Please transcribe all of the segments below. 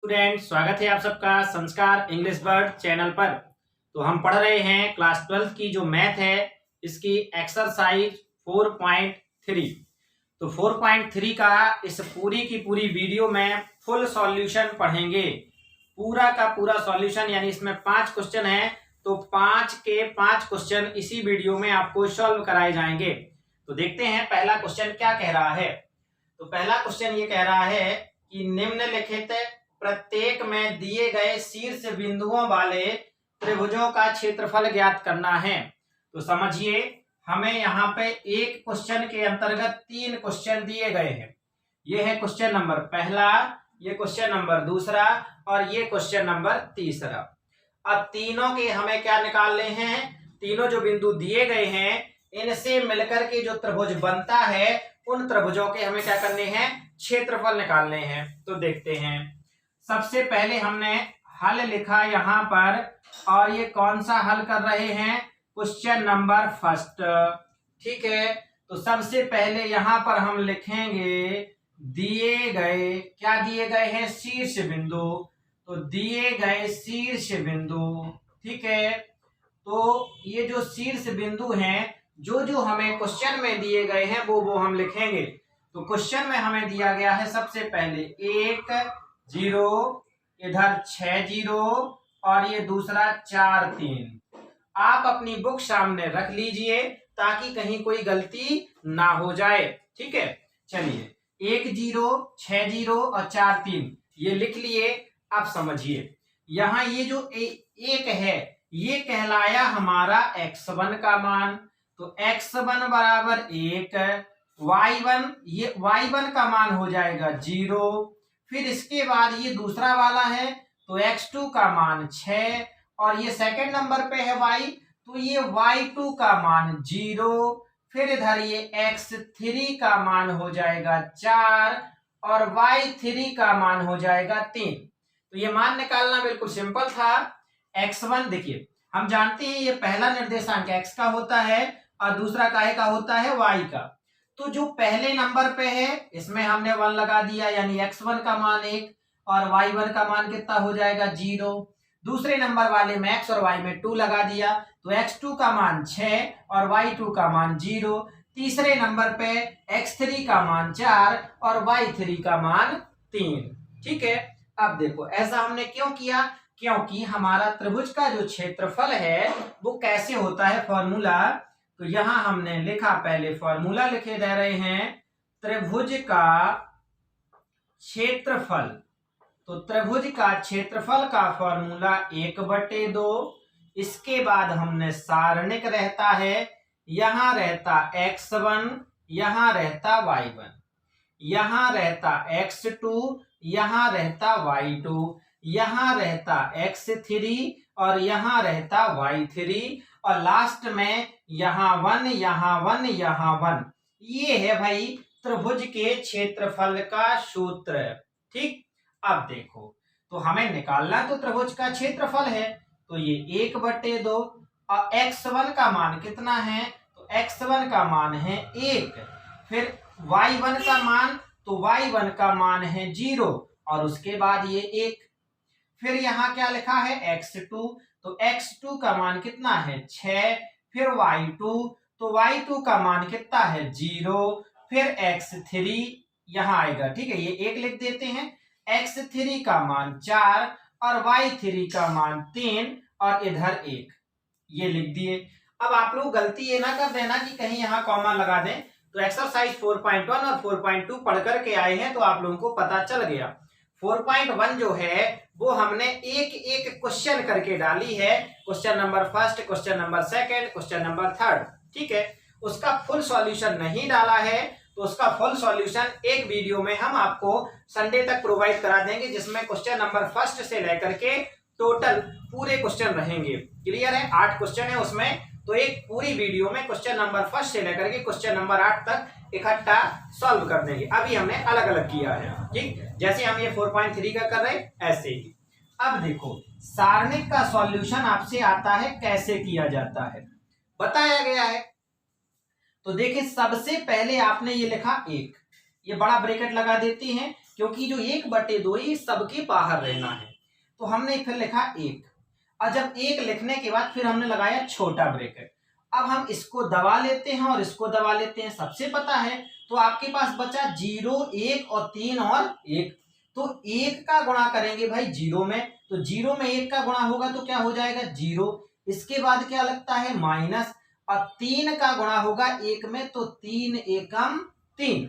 Student, स्वागत है आप सबका संस्कार इंग्लिश वर्ड चैनल पर। तो हम पढ़ रहे हैं क्लास 12 की जो मैथ है इसकी एक्सरसाइज 4.3। तो 4.3 का इस पूरी की पूरी वीडियो में फुल सॉल्यूशन पढ़ेंगे, पूरा का पूरा सॉल्यूशन, यानी इसमें 5 क्वेश्चन है तो 5 के 5 क्वेश्चन इसी वीडियो में आपको सॉल्व कराए जाएंगे। तो देखते हैं पहला क्वेश्चन क्या कह रहा है। तो पहला क्वेश्चन ये कह रहा है कि निम्नलिखित प्रत्येक में दिए गए शीर्ष बिंदुओं वाले त्रिभुजों का क्षेत्रफल ज्ञात करना है। तो समझिए, हमें यहाँ पे एक क्वेश्चन के अंतर्गत 3 क्वेश्चन दिए गए हैं। ये है क्वेश्चन नंबर पहला, ये क्वेश्चन नंबर दूसरा और ये क्वेश्चन नंबर तीसरा। अब तीनों के हमें क्या निकालने हैं, तीनों जो बिंदु दिए गए हैं इनसे मिलकर के जो त्रिभुज बनता है उन त्रिभुजों के हमें क्या करने हैं, क्षेत्रफल निकालने हैं। तो देखते हैं, सबसे पहले हमने हल लिखा यहाँ पर, और ये कौन सा हल कर रहे हैं, क्वेश्चन नंबर फर्स्ट। ठीक है, तो सबसे पहले यहाँ पर हम लिखेंगे दिए गए, क्या दिए गए हैं, शीर्ष बिंदु। तो दिए गए शीर्ष बिंदु, ठीक है। तो ये जो शीर्ष बिंदु हैं, जो जो हमें क्वेश्चन में दिए गए हैं वो हम लिखेंगे। तो क्वेश्चन में हमें दिया गया है सबसे पहले 1 0, इधर 6 0 और ये दूसरा 4 3। आप अपनी बुक सामने रख लीजिए ताकि कहीं कोई गलती ना हो जाए। ठीक है, चलिए 1 0 6 0 और 4 3 ये लिख लिए। आप समझिए, यहाँ ये जो एक है ये कहलाया हमारा x1 का मान। तो x1 बराबर 1, y1, ये y1 का मान हो जाएगा 0। फिर इसके बाद ये दूसरा वाला है तो x2 का मान 6 और ये सेकंड नंबर पे है y, तो ये y2 का मान 0। फिर इधर ये x3 का मान हो जाएगा 4 और y3 का मान हो जाएगा 3। तो ये मान निकालना बिल्कुल सिंपल था। x1 देखिए, हम जानते हैं ये पहला निर्देशांक x का होता है और दूसरा काहे का होता है, y का। तो जो पहले नंबर पे है इसमें हमने 1 लगा दिया, यानी x1 का मान 1 और y1 का मान कितना हो जाएगा 0। दूसरे नंबर वाले में x और y में 2 लगा दिया तो x2 का मान 6 और y2 का मान 0। तीसरे नंबर पे x3 का मान 4 और y3 का मान 3। ठीक है, अब देखो ऐसा हमने क्यों किया, क्योंकि हमारा त्रिभुज का जो क्षेत्रफल है वो कैसे होता है, फॉर्मूला। तो यहां हमने लिखा, पहले फॉर्मूला लिखे दे रहे हैं, त्रिभुज का क्षेत्रफल। तो त्रिभुज का क्षेत्रफल का फॉर्मूला 1/2। इसके बाद हमने सारणिक रहता है, यहां रहता x1, यहां रहता y1, यहां रहता x2, यहां रहता y2, यहां रहता x3 और यहां रहता y3 और लास्ट में यहां 1, यहां 1, यहां 1। ये है भाई त्रिभुज के क्षेत्रफल का सूत्र। ठीक, अब देखो, तो हमें निकालना तो त्रिभुज का क्षेत्रफल है, तो ये 1/2 और x1 का मान कितना है, तो x1 का मान है 1। फिर y1 का मान, तो y1 का मान है 0 और उसके बाद ये 1। फिर यहाँ क्या लिखा है x2, तो x2 का मान कितना है 6। फिर y2, तो y2 का मान कितना है 0। फिर x3 यहाँ आएगा, ठीक है, ये 1 लिख देते हैं, x3 का मान 4 और y3 का मान 3 और इधर 1, ये लिख दिए। अब आप लोग गलती ये ना कर देना कि कहीं यहाँ कॉमा लगा दें। तो एक्सरसाइज 4.1 और 4.2 पढ़ करके आए हैं तो आप लोगों को पता चल गया। 4.1 जो है वो हमने एक एक क्वेश्चन करके डाली है, question number first, question number second, question number third. ठीक है, उसका फुल सॉल्यूशन नहीं डाला है, तो उसका फुल सॉल्यूशन एक वीडियो में हम आपको संडे तक प्रोवाइड करा देंगे, जिसमें क्वेश्चन नंबर फर्स्ट से लेकर के टोटल पूरे क्वेश्चन रहेंगे। क्लियर है, 8 क्वेश्चन है उसमें, तो एक पूरी वीडियो में क्वेश्चन नंबर फर्स्ट से लेकर के क्वेश्चन नंबर 8 तक इकट्ठा सॉल्व कर देंगे। अभी हमने अलग अलग किया है, ठीक, जैसे हम ये 4.3 का कर रहे हैं ऐसे ही। अब देखो, सारणिक का सॉल्यूशन आपसे आता है कैसे किया जाता है, बताया गया है। तो देखिए, सबसे पहले आपने ये लिखा 1, ये बड़ा ब्रैकेट लगा देते हैं क्योंकि जो 1/2 ये सबके बाहर रहना है, तो हमने फिर लिखा 1। और जब 1 लिखने के बाद फिर हमने लगाया छोटा ब्रैकेट। अब हम इसको दबा लेते हैं और इसको दबा लेते हैं, सबसे पता है। तो आपके पास बचा 0, 1 और 3 और 1। तो 1 का गुणा करेंगे भाई 0 में, तो 0 में 1 का गुणा होगा तो क्या हो जाएगा 0। इसके बाद क्या लगता है माइनस, और 3 का गुणा होगा 1 में, तो 3 एकम 3,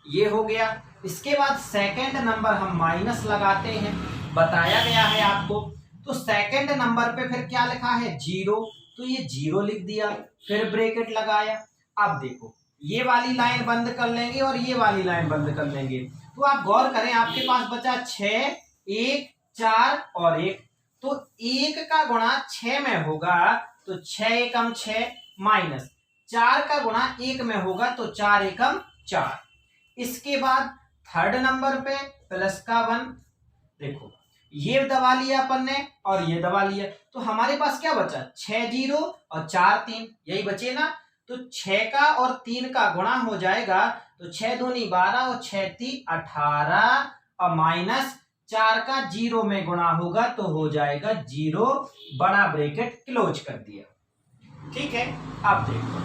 ये हो गया। इसके बाद सेकंड नंबर हम माइनस लगाते हैं, बताया गया है आपको। तो सेकंड नंबर पे फिर क्या लिखा है 0, तो ये 0 लिख दिया, फिर ब्रैकेट लगाया। अब देखो ये वाली लाइन बंद कर लेंगे और ये वाली लाइन बंद कर लेंगे। तो आप गौर करें, आपके पास बचा 6, 1, 4 और 1। तो 1 का गुणा 6 में होगा तो 6 एकम 6, माइनस 4 का गुणा 1 में होगा तो 4 एकम 4। इसके बाद थर्ड नंबर पे प्लस का 1, देखो ये दबा लिया अपन ने और ये दबा लिया, तो हमारे पास क्या बचा 6 0 और 4 3, यही बचे ना। तो 6 का और 3 का गुणा हो जाएगा, तो 6 दूनी 12 और 6 3 18, और माइनस 4 का 0 में गुणा होगा तो हो जाएगा 0, बड़ा ब्रैकेट क्लोज कर दिया। ठीक है, अब देखो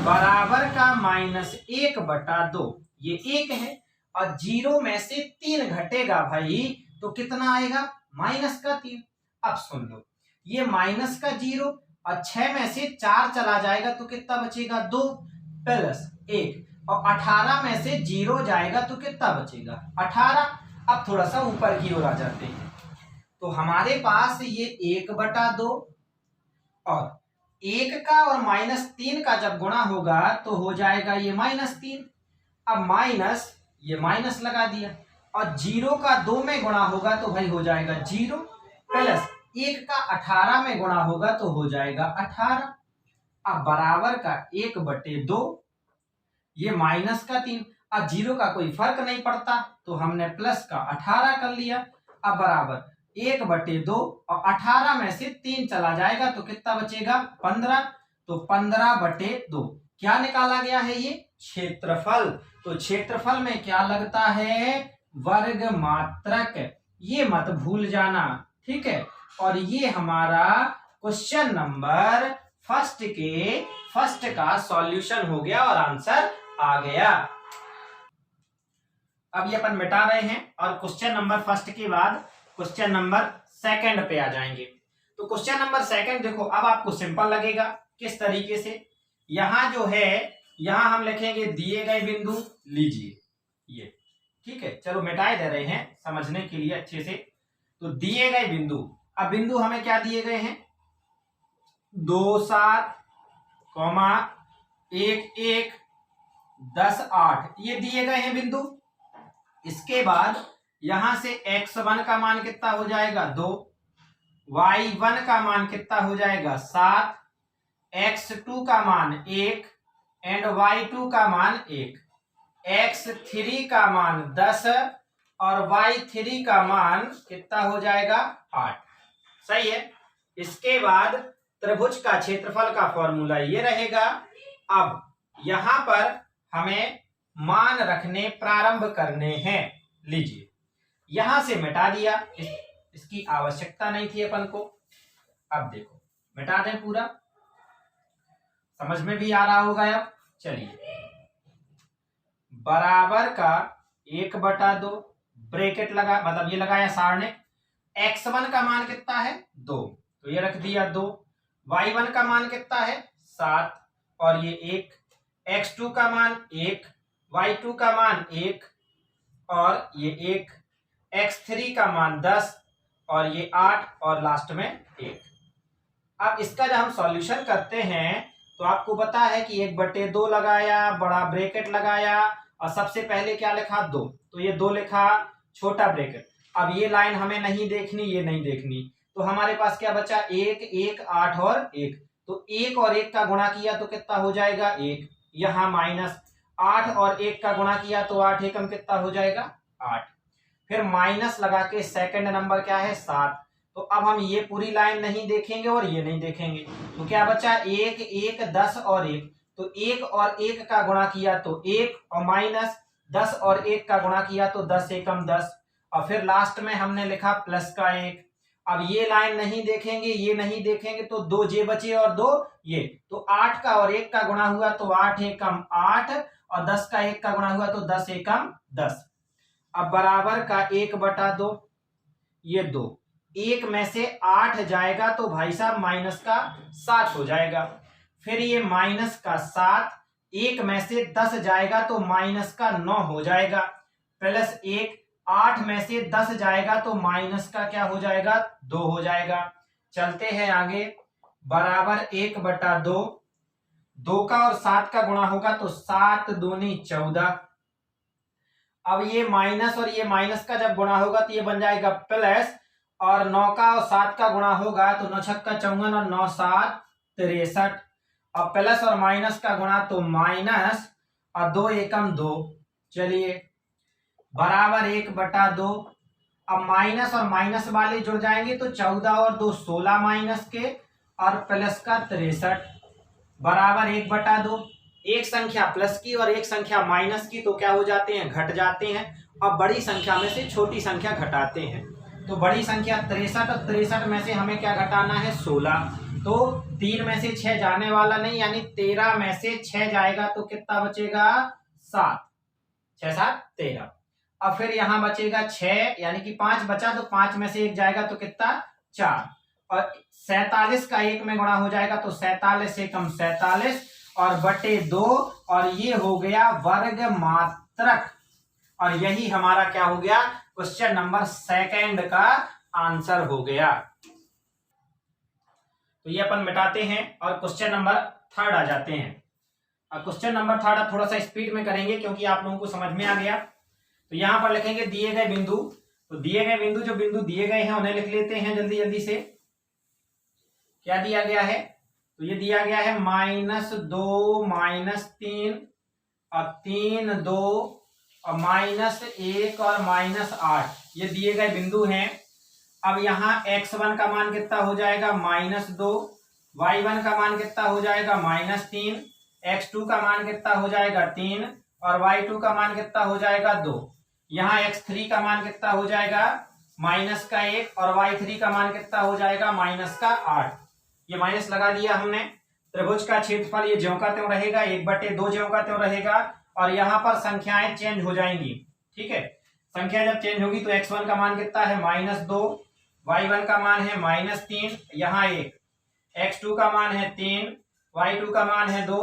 बराबर का -1/2, ये 1 है और 0 में से 3 घटेगा भाई तो कितना आएगा माइनस का 3। अब सुन लो, ये माइनस का 0 और 6 में से 4 चला जाएगा तो कितना बचेगा 2, प्लस 1, और 18 में से 0 जाएगा तो कितना बचेगा 18। अब थोड़ा सा ऊपर की ओर आ जाते हैं, तो हमारे पास ये 1/2 और 1 का और -3 का जब गुणा होगा तो हो जाएगा ये -3। अब माइनस, ये माइनस लगा दिया, और 0 का 2 में गुणा होगा तो भाई हो जाएगा 0, प्लस 1 का 18 में गुणा होगा तो हो जाएगा 18। अब बराबर का 1/2, ये माइनस का 3, अब 0 का कोई फर्क नहीं पड़ता तो हमने प्लस का 18 कर लिया। अब बराबर 1/2 और 18 में से 3 चला जाएगा तो कितना बचेगा 15, तो 15/2 क्या निकाला गया है ये क्षेत्रफल। तो क्षेत्रफल में क्या लगता है वर्ग मात्रक, ये मत भूल जाना, ठीक है। और ये हमारा क्वेश्चन नंबर फर्स्ट का सॉल्यूशन हो गया और आंसर आ गया। अब ये अपन मिटा रहे हैं और क्वेश्चन नंबर फर्स्ट के बाद क्वेश्चन नंबर सेकंड पे आ जाएंगे। तो क्वेश्चन नंबर सेकंड देखो, अब आपको सिंपल लगेगा किस तरीके से। यहां जो है, यहां हम लिखेंगे दिए गए बिंदु लीजिए ये, ठीक है। चलो मिटाए दे रहे हैं समझने के लिए अच्छे से। तो दिए गए बिंदु, अब बिंदु हमें क्या दिए गए हैं 2 7, 1 1, 10 8, ये दिए गए हैं बिंदु। इसके बाद यहां से x1 का मान कितना हो जाएगा 2, y1 का मान कितना हो जाएगा 7, x2 का मान 1 एंड y2 का मान 1, x3 का मान 10 और y3 का मान कितना हो जाएगा 8। सही है। इसके बाद त्रिभुज का क्षेत्रफल का फॉर्मूला ये रहेगा। अब यहां पर हमें मान रखने प्रारंभ करने हैं। लीजिए यहां से मिटा दिया, इसकी आवश्यकता नहीं थी अपन को। अब देखो मिटा दें पूरा, समझ में भी आ रहा होगा। अब चलिए बराबर का 1/2 ब्रैकेट लगा, मतलब ये लगाया सारणी। x1 का मान कितना है 2, तो ये रख दिया 2, y1 का मान कितना है 7 और ये 1, x2 का मान 1, y2 का मान 1 और ये 1, x3 का मान 10 और ये 8 और लास्ट में 1। अब इसका जब हम सॉल्यूशन करते हैं तो आपको पता है कि 1/2 लगाया, बड़ा ब्रैकेट लगाया और सबसे पहले क्या लिखा 2, तो ये 2 लिखा, छोटा ब्रैकेट। अब ये लाइन हमें नहीं देखनी, ये नहीं देखनी, तो हमारे पास क्या बचा 1 1 8 और 1, तो 1 और 1 का गुणा किया तो कितना हो जाएगा 1, यहाँ माइनस 8 और 1 का गुणा किया तो 8 एकम कितना हो जाएगा 8, फिर माइनस लगा के सेकंड नंबर क्या है 7। तो अब हम ये पूरी लाइन नहीं देखेंगे और ये नहीं देखेंगे, तो क्या बचा 1 1 10 और 1, तो 1 और 1 का गुणा किया तो 1 और माइनस 10 और 1 का गुणा किया तो 10 एकम 10, और फिर लास्ट में हमने लिखा प्लस का 1। अब ये लाइन नहीं देखेंगे, ये नहीं देखेंगे, तो 2 जे बचे और 2 ये, तो 8 का और 1 का गुणा हुआ तो 8 एकम 8, और 10 का 1 का गुणा हुआ तो 10 एकम 10। अब बराबर का 1/2, ये 2, 1 में से 8 जाएगा तो भाई साहब माइनस का 7 हो जाएगा। फिर ये माइनस का 7, 1 में से 10 जाएगा तो माइनस का 9 हो जाएगा, प्लस 1, 8 में से 10 जाएगा तो माइनस का क्या हो जाएगा, 2 हो जाएगा। चलते हैं आगे, बराबर 1/2, 2 का और 7 का गुणा होगा तो 7 दूनी 14। अब ये माइनस और ये माइनस का जब गुणा होगा तो ये बन जाएगा प्लस, और 9 का और 7 का गुणा होगा तो 9 छक्का 54 और 9 7 63। अब प्लस और माइनस का गुणा तो माइनस, और 2 एकम 2। चलिए बराबर 1/2। अब माइनस और माइनस वाले जुड़ जाएंगे तो 14 और 2 16 माइनस के, और प्लस का 63 बराबर 1/2। एक संख्या प्लस की और एक संख्या माइनस की तो क्या हो जाते हैं, घट जाते हैं। अब बड़ी संख्या में से छोटी संख्या घटाते हैं, तो बड़ी संख्या 63, और 63 में से हमें क्या घटाना है, 16। तो 3 में से 6 जाने वाला नहीं, यानी 13 में से 6 जाएगा तो कितना बचेगा, 7, 6 7 13। अब फिर यहां बचेगा 6, यानी कि 5 बचा, तो 5 में से 1 जाएगा तो कितना, 4, और 47 का 1 में गुणा हो जाएगा तो 47 एकम 47, और बटे 2, और ये हो गया वर्ग मात्रक। और यही हमारा क्या हो गया, क्वेश्चन नंबर 2 का आंसर हो गया। तो ये अपन मिटाते हैं और क्वेश्चन नंबर 3 आ जाते हैं। अब क्वेश्चन नंबर 3 थोड़ा सा स्पीड में करेंगे क्योंकि आप लोगों को समझ में आ गया। तो यहां पर लिखेंगे दिए गए बिंदु, तो दिए गए बिंदु, जो बिंदु दिए गए हैं उन्हें लिख लेते हैं जल्दी जल्दी से। क्या दिया गया है, तो ये दिया गया है -2 -3 और 3 2 और -1 और -8, ये दिए गए बिंदु हैं। अब यहाँ x1 का मान कितना हो जाएगा, -2, y1 का मान कितना हो जाएगा, -3, x2 का मान कितना हो जाएगा, 3, और y2 का मान कितना हो जाएगा, 2। यहाँ x3 का मान कितना हो जाएगा, -1, और y3 का मान कितना हो जाएगा, -8। ये माइनस लगा दिया हमने। त्रिभुज का क्षेत्रफल ये ज्यों का त्यों रहेगा, 1/2 ज्यों का त्यों रहेगा, और यहाँ पर संख्याएं चेंज हो जाएंगी। ठीक है, संख्या जब चेंज होगी तो x1 का मान कितना है, -2, y1 का मान है -3, यहाँ 1, x2 का मान है 3, y2 का मान है 2,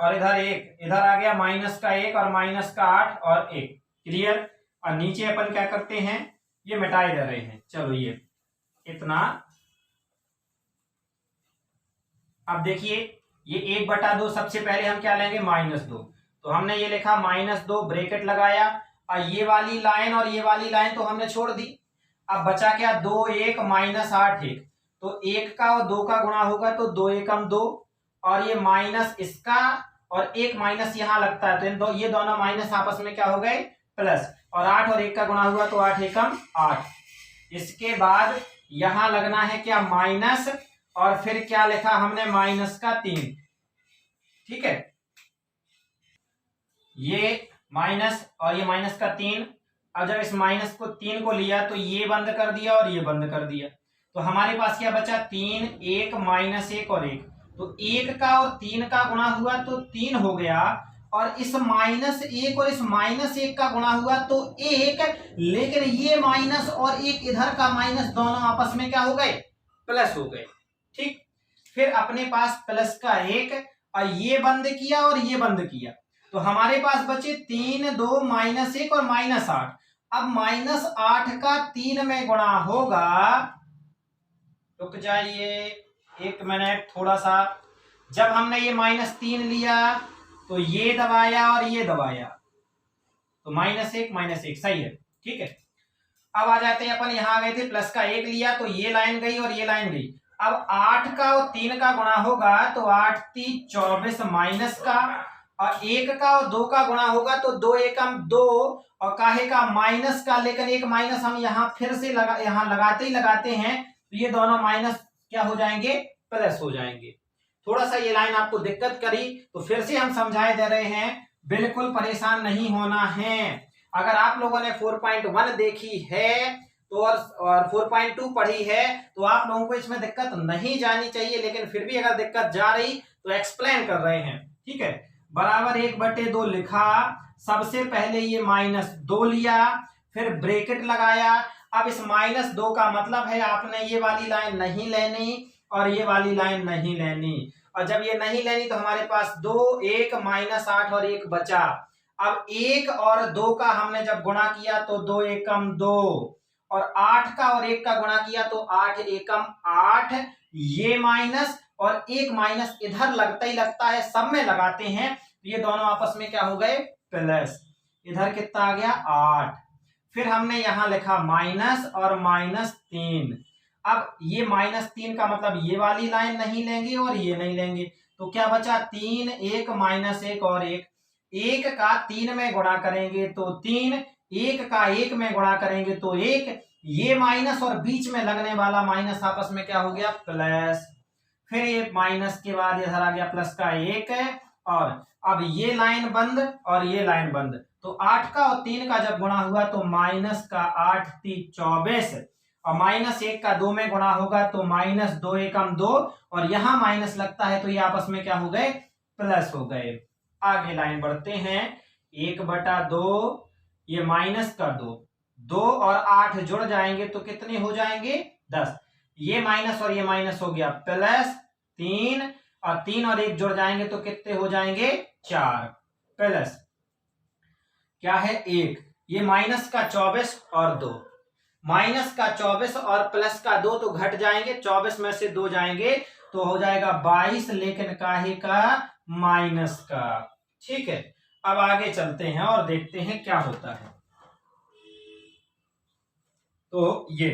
और इधर 1, इधर आ गया -1 और -8 और 1। क्लियर। और नीचे अपन क्या करते हैं, ये मिटाए दे रहे हैं। चलो ये इतना। अब देखिए ये 1/2, सबसे पहले हम क्या लेंगे, -2, तो हमने ये लिखा -2, ब्रैकेट लगाया, और ये वाली लाइन और ये वाली लाइन तो हमने छोड़ दी। अब बचा क्या, 2 1 -8 1, तो 1 का और 2 का गुणा होगा तो 2 एकम 2, और ये माइनस इसका और एक माइनस यहाँ लगता है, तो ये दोनों माइनस आपस में क्या हो गए, प्लस, और 8 और 1 का गुणा हुआ तो 8 एकम 8। इसके बाद यहां लगना है क्या, माइनस, और फिर क्या लिखा हमने, -3। ठीक है, ये माइनस और ये -3। अब जब इस -3 को लिया तो ये बंद कर दिया और ये बंद कर दिया, तो हमारे पास क्या बचा, 3 1 -1 और 1, तो 1 का और 3 का गुणा हुआ तो 3 हो गया, और इस -1 और इस -1 का गुणा हुआ तो 1, लेकिन ये माइनस और एक इधर का माइनस दोनों आपस में क्या हो गए, प्लस हो गए। ठीक, फिर अपने पास प्लस का 1, और ये बंद किया और ये बंद किया, तो हमारे पास बचे 3 2 -1 और -8। अब -8 का 3 में गुणा होगा, रुक जाइए 1 मिनट थोड़ा सा, जब हमने ये -3 लिया तो ये दबाया और ये दबाया, तो -1 सही है। ठीक है, अब आ जाते हैं अपन, यहां आ गए थे, प्लस का 1 लिया तो ये लाइन गई और ये लाइन गई। अब 8 का और 3 का गुणा होगा तो 8 3 24 माइनस का, और 1 का और 2 का गुणा होगा तो 2 एकम 2, और काहे का, माइनस का, लेकिन एक माइनस हम यहाँ फिर से यहाँ लगाते ही लगाते हैं, तो ये दोनों माइनस क्या हो जाएंगे, प्लस हो जाएंगे। थोड़ा सा ये लाइन आपको दिक्कत करी तो फिर से हम समझाए दे रहे हैं, बिल्कुल परेशान नहीं होना है। अगर आप लोगों ने 4.1 देखी है तो और 4.2 पढ़ी है तो आप लोगों को इसमें दिक्कत नहीं जानी चाहिए, लेकिन फिर भी अगर दिक्कत जा रही तो एक्सप्लेन कर रहे हैं। ठीक है, बराबर 1/2 लिखा, सबसे पहले ये -2 लिया, फिर ब्रैकेट लगाया। अब इस -2 का मतलब है आपने ये वाली लाइन नहीं लेनी और ये वाली लाइन नहीं लेनी, और जब ये नहीं लेनी तो हमारे पास 2, 1, -8 और 1 बचा। अब 1 और 2 का हमने जब गुणा किया तो 2 एकम 2, और 8 का और 1 का गुणा किया तो 8 एकम 8। ये माइनस और एक माइनस इधर लगता ही लगता है, सब में लगाते हैं तो ये दोनों आपस में क्या हो गए, प्लस। इधर कितना आ गया, 8। फिर हमने यहां लिखा माइनस और -3। अब ये -3 का मतलब ये वाली लाइन नहीं लेंगे और ये नहीं लेंगे, तो क्या बचा, 3, 1, -1 और 1। 1 का 3 में गुणा करेंगे तो 3, 1 का 1 में गुणा करेंगे तो 1। ये माइनस और बीच में लगने वाला माइनस आपस में क्या हो गया, प्लस। फिर ये माइनस के बाद इधर आ गया प्लस का 1 है, और अब ये लाइन बंद और ये लाइन बंद, तो 8 का और 3 का जब गुणा हुआ तो माइनस का 8 3 24, और -1 का 2 में गुणा होगा तो -2 एकम 2, और यहां माइनस लगता है तो ये आपस में क्या हो गए, प्लस हो गए। आगे लाइन बढ़ते हैं, 1/2, ये माइनस का 2, 2 और 8 जुड़ जाएंगे तो कितने हो जाएंगे, 10। ये माइनस और ये माइनस हो गया प्लस 3, और 3 और 1 जुड़ जाएंगे तो कितने हो जाएंगे, 4, प्लस क्या है 1। ये माइनस का 24 और 2, माइनस का 24 और प्लस का 2 तो घट जाएंगे, 24 में से 2 जाएंगे तो हो जाएगा 22, लेकिन काहे का, माइनस का। ठीक है, अब आगे चलते हैं और देखते हैं क्या होता है। तो ये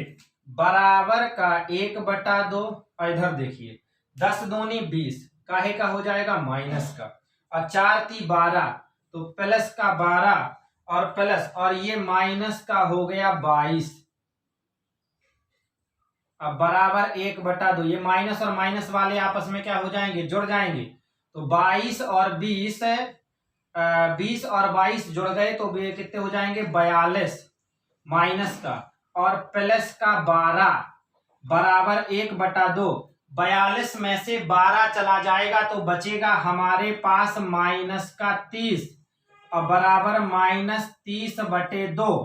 बराबर का 1/2, और इधर देखिए 10 दूनी 20, काहे का हो जाएगा, माइनस का, और 4 3 12 तो प्लस का 12 और प्लस, और ये माइनस का हो गया 22। अब बराबर 1/2, ये माइनस और माइनस वाले आपस में क्या हो जाएंगे, जुड़ जाएंगे, तो 22 और 20, 20 और 22 जुड़ गए तो कितने हो जाएंगे, 42, माइनस का और प्लस का 12, बराबर 1/2। 42 में से 12 चला जाएगा तो बचेगा हमारे पास माइनस का 30, और बराबर -30/2।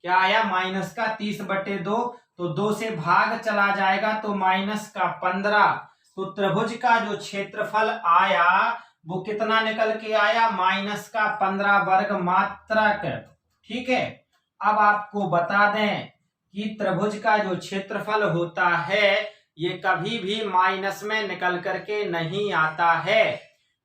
क्या आया, माइनस का 30/2, तो 2 से भाग चला जाएगा तो माइनस का 15। तो त्रिभुज का जो क्षेत्रफल आया वो कितना निकल के आया, माइनस का 15 वर्ग मात्रक। ठीक है, अब आपको बता दें कि त्रिभुज का जो क्षेत्रफल होता है ये कभी भी माइनस में निकल करके नहीं आता है।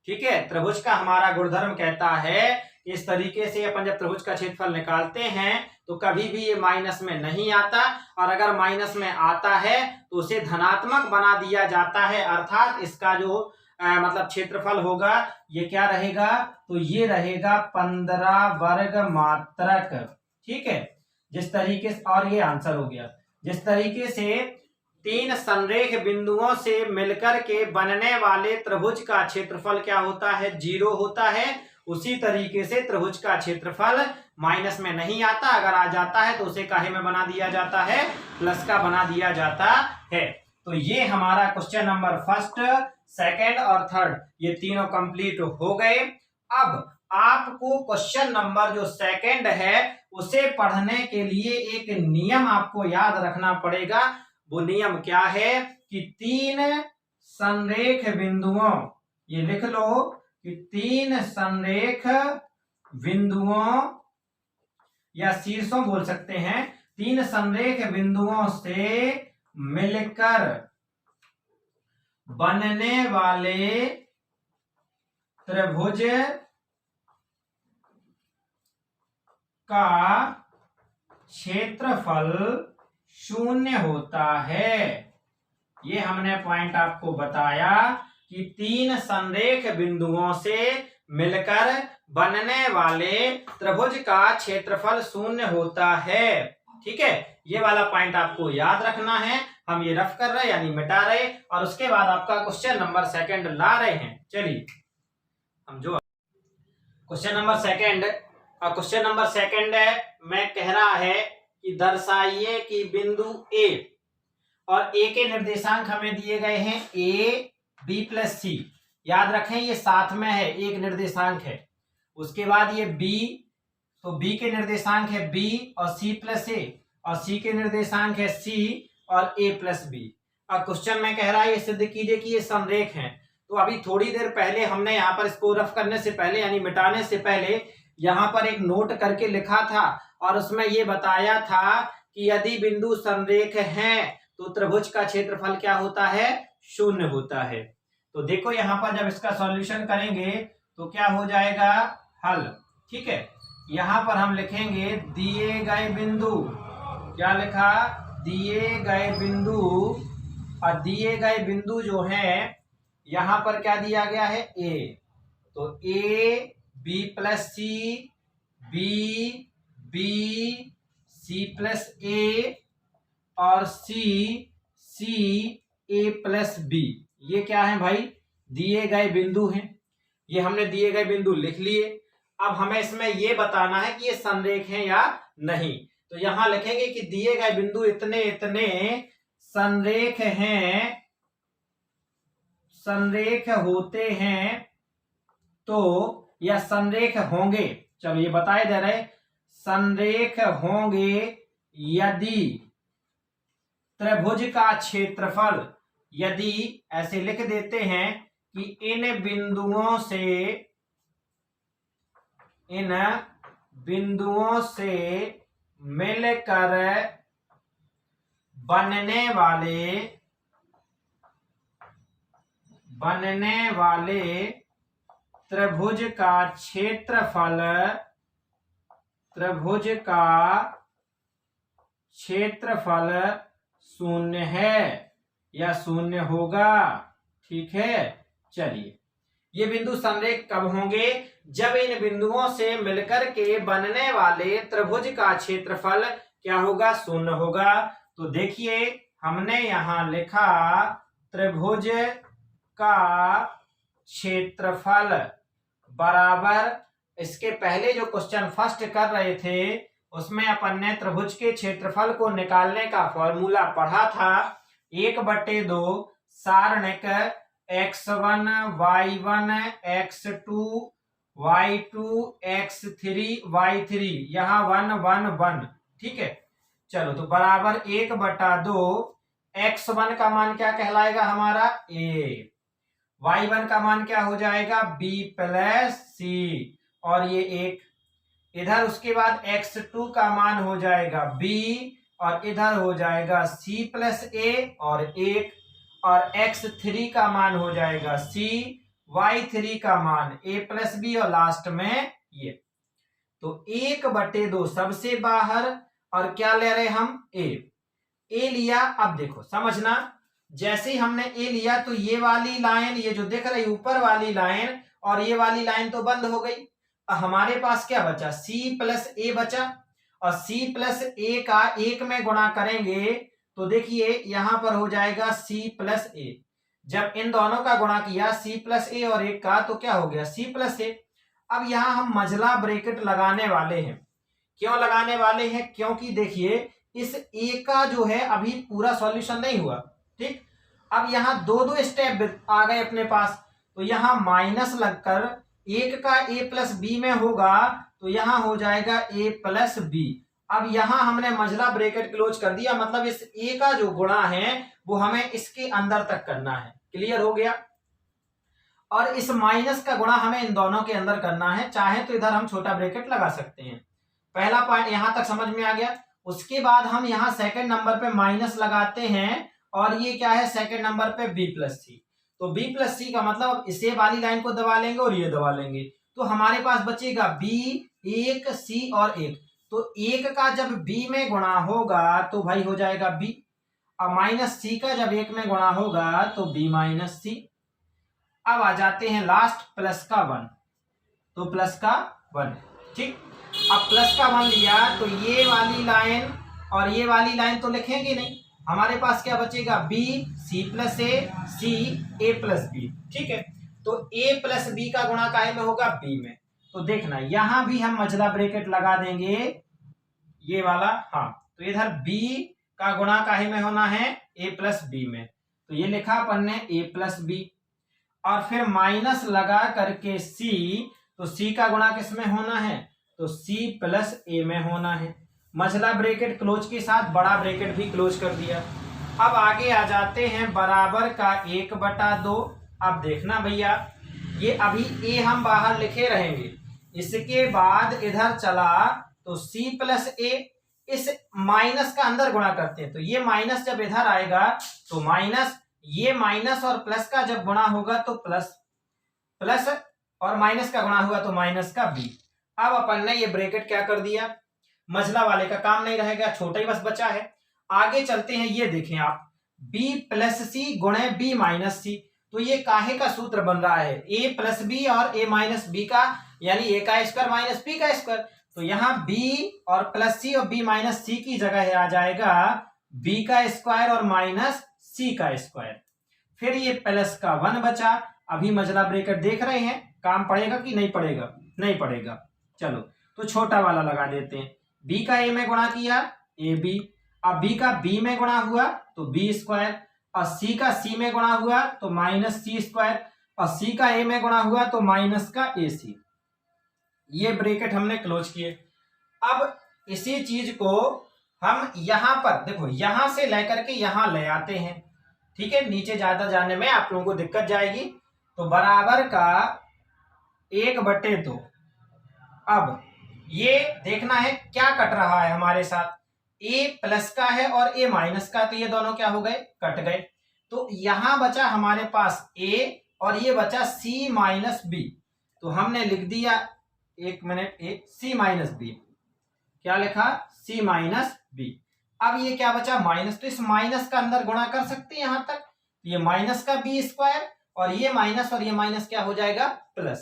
ठीक है, त्रिभुज का हमारा गुणधर्म कहता है इस तरीके से अपन जब त्रिभुज का क्षेत्रफल निकालते हैं तो कभी भी ये माइनस में नहीं आता, और अगर माइनस में आता है तो उसे धनात्मक बना दिया जाता है, अर्थात इसका जो मतलब क्षेत्रफल होगा ये क्या रहेगा, तो ये रहेगा 15 वर्ग मात्रक। ठीक है, जिस तरीके से, और ये आंसर हो गया, जिस तरीके से 3 संरेख बिंदुओं से मिलकर के बनने वाले त्रिभुज का क्षेत्रफल क्या होता है, 0 होता है, उसी तरीके से त्रिभुज का क्षेत्रफल माइनस में नहीं आता, अगर आ जाता है तो उसे काहे में बना दिया जाता है, प्लस का बना दिया जाता है। तो ये हमारा क्वेश्चन नंबर फर्स्ट, सेकंड और थर्ड ये तीनों कंप्लीट हो गए। अब आपको क्वेश्चन नंबर जो सेकंड है उसे पढ़ने के लिए एक नियम आपको याद रखना पड़ेगा। वो नियम क्या है कि 3 संरेख बिंदुओं, ये लिख लो कि 3 संरेख बिंदुओं या शीर्षों बोल सकते हैं, 3 संरेख बिंदुओं से मिलकर बनने वाले त्रिभुज का क्षेत्रफल 0 होता है। ये हमने पॉइंट आपको बताया कि 3 संरेख बिंदुओं से मिलकर बनने वाले त्रिभुज का क्षेत्रफल 0 होता है। ठीक है, ये वाला पॉइंट आपको याद रखना है। हम ये रफ कर रहे हैं यानी मिटा रहे, और उसके बाद आपका क्वेश्चन नंबर सेकंड ला रहे हैं। चलिए हम जो question number second. Question number second है, मैं कह रहा है कि दर्शाइए कि बिंदु ए और ए के निर्देशांक हमें दिए गए हैं ए बी प्लस सी। याद रखें ये साथ में है, एक निर्देशांक है। उसके बाद ये बी, तो बी के निर्देशांक है बी और सी प्लस ए, और सी के निर्देशांक है सी और ए प्लस बी। अब क्वेश्चन में कह रहा है ये सिद्ध कीजिए कि ये समरेख हैं। तो अभी थोड़ी देर पहले हमने यहाँ पर इसको रफ करने से पहले यानी मिटाने से पहले यहाँ पर एक नोट करके लिखा था और उसमें ये बताया था कि यदि बिंदु समरेख हैं तो त्रिभुज का क्षेत्रफल क्या होता है, शून्य होता है। तो देखो यहाँ पर जब इसका सॉल्यूशन करेंगे तो क्या हो जाएगा, हल। ठीक है, यहाँ पर हम लिखेंगे दिए गए बिंदु, क्या लिखा, दिए गए बिंदु, और दिए गए बिंदु जो है यहां पर क्या दिया गया है, ए। तो A B plus C, B B C plus A, और सी सी ए प्लस बी। ये क्या है भाई, दिए गए बिंदु हैं। ये हमने दिए गए बिंदु लिख लिए। अब हमें इसमें ये बताना है कि ये समरेख हैं या नहीं। तो यहां लिखेंगे कि दिए गए बिंदु इतने इतने समरेख हैं, समरेख होते हैं, तो या समरेख होंगे, चलो ये बताए दे रहे, समरेख होंगे यदि त्रिभुज का क्षेत्रफल, यदि ऐसे लिख देते हैं कि इन बिंदुओं से मिलकर बनने वाले त्रिभुज का क्षेत्रफल शून्य है या शून्य होगा। ठीक है, चलिए, ये बिंदु समरेख कब होंगे, जब इन बिंदुओं से मिलकर के बनने वाले त्रिभुज का क्षेत्रफल क्या होगा, शून्य होगा। तो देखिए हमने यहां लिखा त्रिभुज का क्षेत्रफल बराबर, इसके पहले जो क्वेश्चन फर्स्ट कर रहे थे उसमें अपन ने त्रिभुज के क्षेत्रफल को निकालने का फॉर्मूला पढ़ा था, 1/2 सारणिक x1 y1 x2 y2 x3 y3, यहाँ 1 1 1। ठीक है, चलो तो बराबर 1/2 x1 का मान क्या कहलाएगा हमारा, a, y1 का मान क्या हो जाएगा, b प्लस सी, और ये एक इधर। उसके बाद x2 का मान हो जाएगा b, और इधर हो जाएगा c प्लस a और एक, और x3 का मान हो जाएगा c, y3 का मान a प्लस b, और लास्ट में ये। तो 1/2 सबसे बाहर, और क्या ले रहे हम, a लिया। अब देखो समझना, जैसे ही हमने ए लिया तो ये वाली लाइन, ये जो दिख रही ऊपर वाली लाइन और ये वाली लाइन तो बंद हो गई। हमारे पास क्या बचा, c प्लस ए बचा, और c प्लस ए का 1 में गुणा करेंगे तो देखिए यहां पर हो जाएगा c प्लस ए। जब इन दोनों का गुणा किया c प्लस ए और 1 का, तो क्या हो गया, c प्लस ए। अब यहां हम मझला ब्रैकेट लगाने वाले हैं। क्यों लगाने वाले हैं, क्योंकि देखिए इस a का जो है अभी पूरा सॉल्यूशन नहीं हुआ। ठीक, अब यहाँ दो स्टेप आ गए अपने पास, तो यहाँ माइनस लगकर 1 का a प्लस बी में होगा, तो यहाँ हो जाएगा a प्लस बी। अब यहाँ हमने मझला ब्रैकेट क्लोज कर दिया, मतलब इस a का जो गुणा है वो हमें इसके अंदर तक करना है। क्लियर हो गया, और इस माइनस का गुणा हमें इन दोनों के अंदर करना है। चाहे तो इधर हम छोटा ब्रैकेट लगा सकते हैं। पहला पॉइंट यहाँ तक समझ में आ गया। उसके बाद हम यहाँ सेकंड नंबर पे माइनस लगाते हैं, और ये क्या है, सेकंड नंबर पे b प्लस सी। तो b प्लस सी का मतलब इसे वाली लाइन को दबा लेंगे और ये दबा लेंगे, तो हमारे पास बचेगा b, 1 c और 1। तो 1 का जब b में गुणा होगा तो भाई हो जाएगा b, और माइनस c का जब 1 में गुणा होगा तो b माइनस सी। अब आ जाते हैं लास्ट प्लस का 1, तो प्लस का 1। ठीक, अब प्लस का 1 लिया तो ये वाली लाइन और ये वाली लाइन तो लिखेंगे नहीं, हमारे पास क्या बचेगा, b c plus a, c a plus b. ठीक है, तो a प्लस बी का गुणा काहे में होगा, b में, तो देखना यहां भी हम मझला ब्रैकेट लगा देंगे, ये वाला। हाँ, तो इधर b का गुणा काहे में होना है, a प्लस बी में, तो ये लिखा अपन ने a प्लस बी, और फिर माइनस लगा करके c, तो c का गुणा किस में होना है, तो c प्लस a में होना है। मझला ब्रैकेट क्लोज के साथ बड़ा ब्रैकेट भी क्लोज कर दिया। अब आगे आ जाते हैं बराबर का 1/2। अब देखना भैया, ये अभी a हम बाहर लिखे रहेंगे, इसके बाद इधर चला तो c प्लस a, इस माइनस का अंदर गुणा करते हैं, तो ये माइनस जब इधर आएगा तो माइनस, ये माइनस और प्लस का जब गुणा होगा तो प्लस, प्लस और माइनस का गुणा हुआ तो माइनस का b। अब अपन ने ये ब्रैकेट क्या कर दिया, मझला वाले का काम नहीं रहेगा, छोटा ही बस बचा है। आगे चलते हैं, ये देखें आप, b प्लस सी गुणे b माइनस सी, तो ये काहे का सूत्र बन रहा है, a प्लस बी और a माइनस बी का, यानी a का स्क्वायर माइनस b का स्क्वायर। तो यहाँ b और प्लस सी और b माइनस सी की जगह आ जाएगा b का स्क्वायर और माइनस c का स्क्वायर। फिर ये प्लस का 1 बचा। अभी मझला ब्रैकेट देख रहे हैं, काम पड़ेगा कि नहीं पड़ेगा, नहीं पड़ेगा। चलो तो छोटा वाला लगा देते हैं, b का a में गुणा किया ab, अब b का b में गुणा हुआ तो b स्क्वायर, और c का c में गुणा हुआ तो माइनस c स्क्वायर, और c का a में गुणा हुआ तो माइनस का ac। ये ब्रैकेट हमने क्लोज किए। अब इसी चीज को हम यहां पर देखो, यहां से लेकर के यहां ले आते हैं, ठीक है, नीचे ज्यादा जाने में आप लोगों को दिक्कत जाएगी। तो बराबर का 1/2। अब ये देखना है क्या कट रहा है हमारे साथ, a प्लस का है और a माइनस का, तो ये दोनों क्या हो गए, कट गए। तो यहां बचा हमारे पास a और ये बचा c माइनस बी, तो हमने लिख दिया, एक मिनट, c माइनस बी, क्या लिखा, c माइनस बी। अब ये क्या बचा, माइनस, तो इस माइनस का अंदर गुणा कर सकते हैं यहां तक, ये माइनस का बी स्क्वायर और ये माइनस क्या हो जाएगा, प्लस।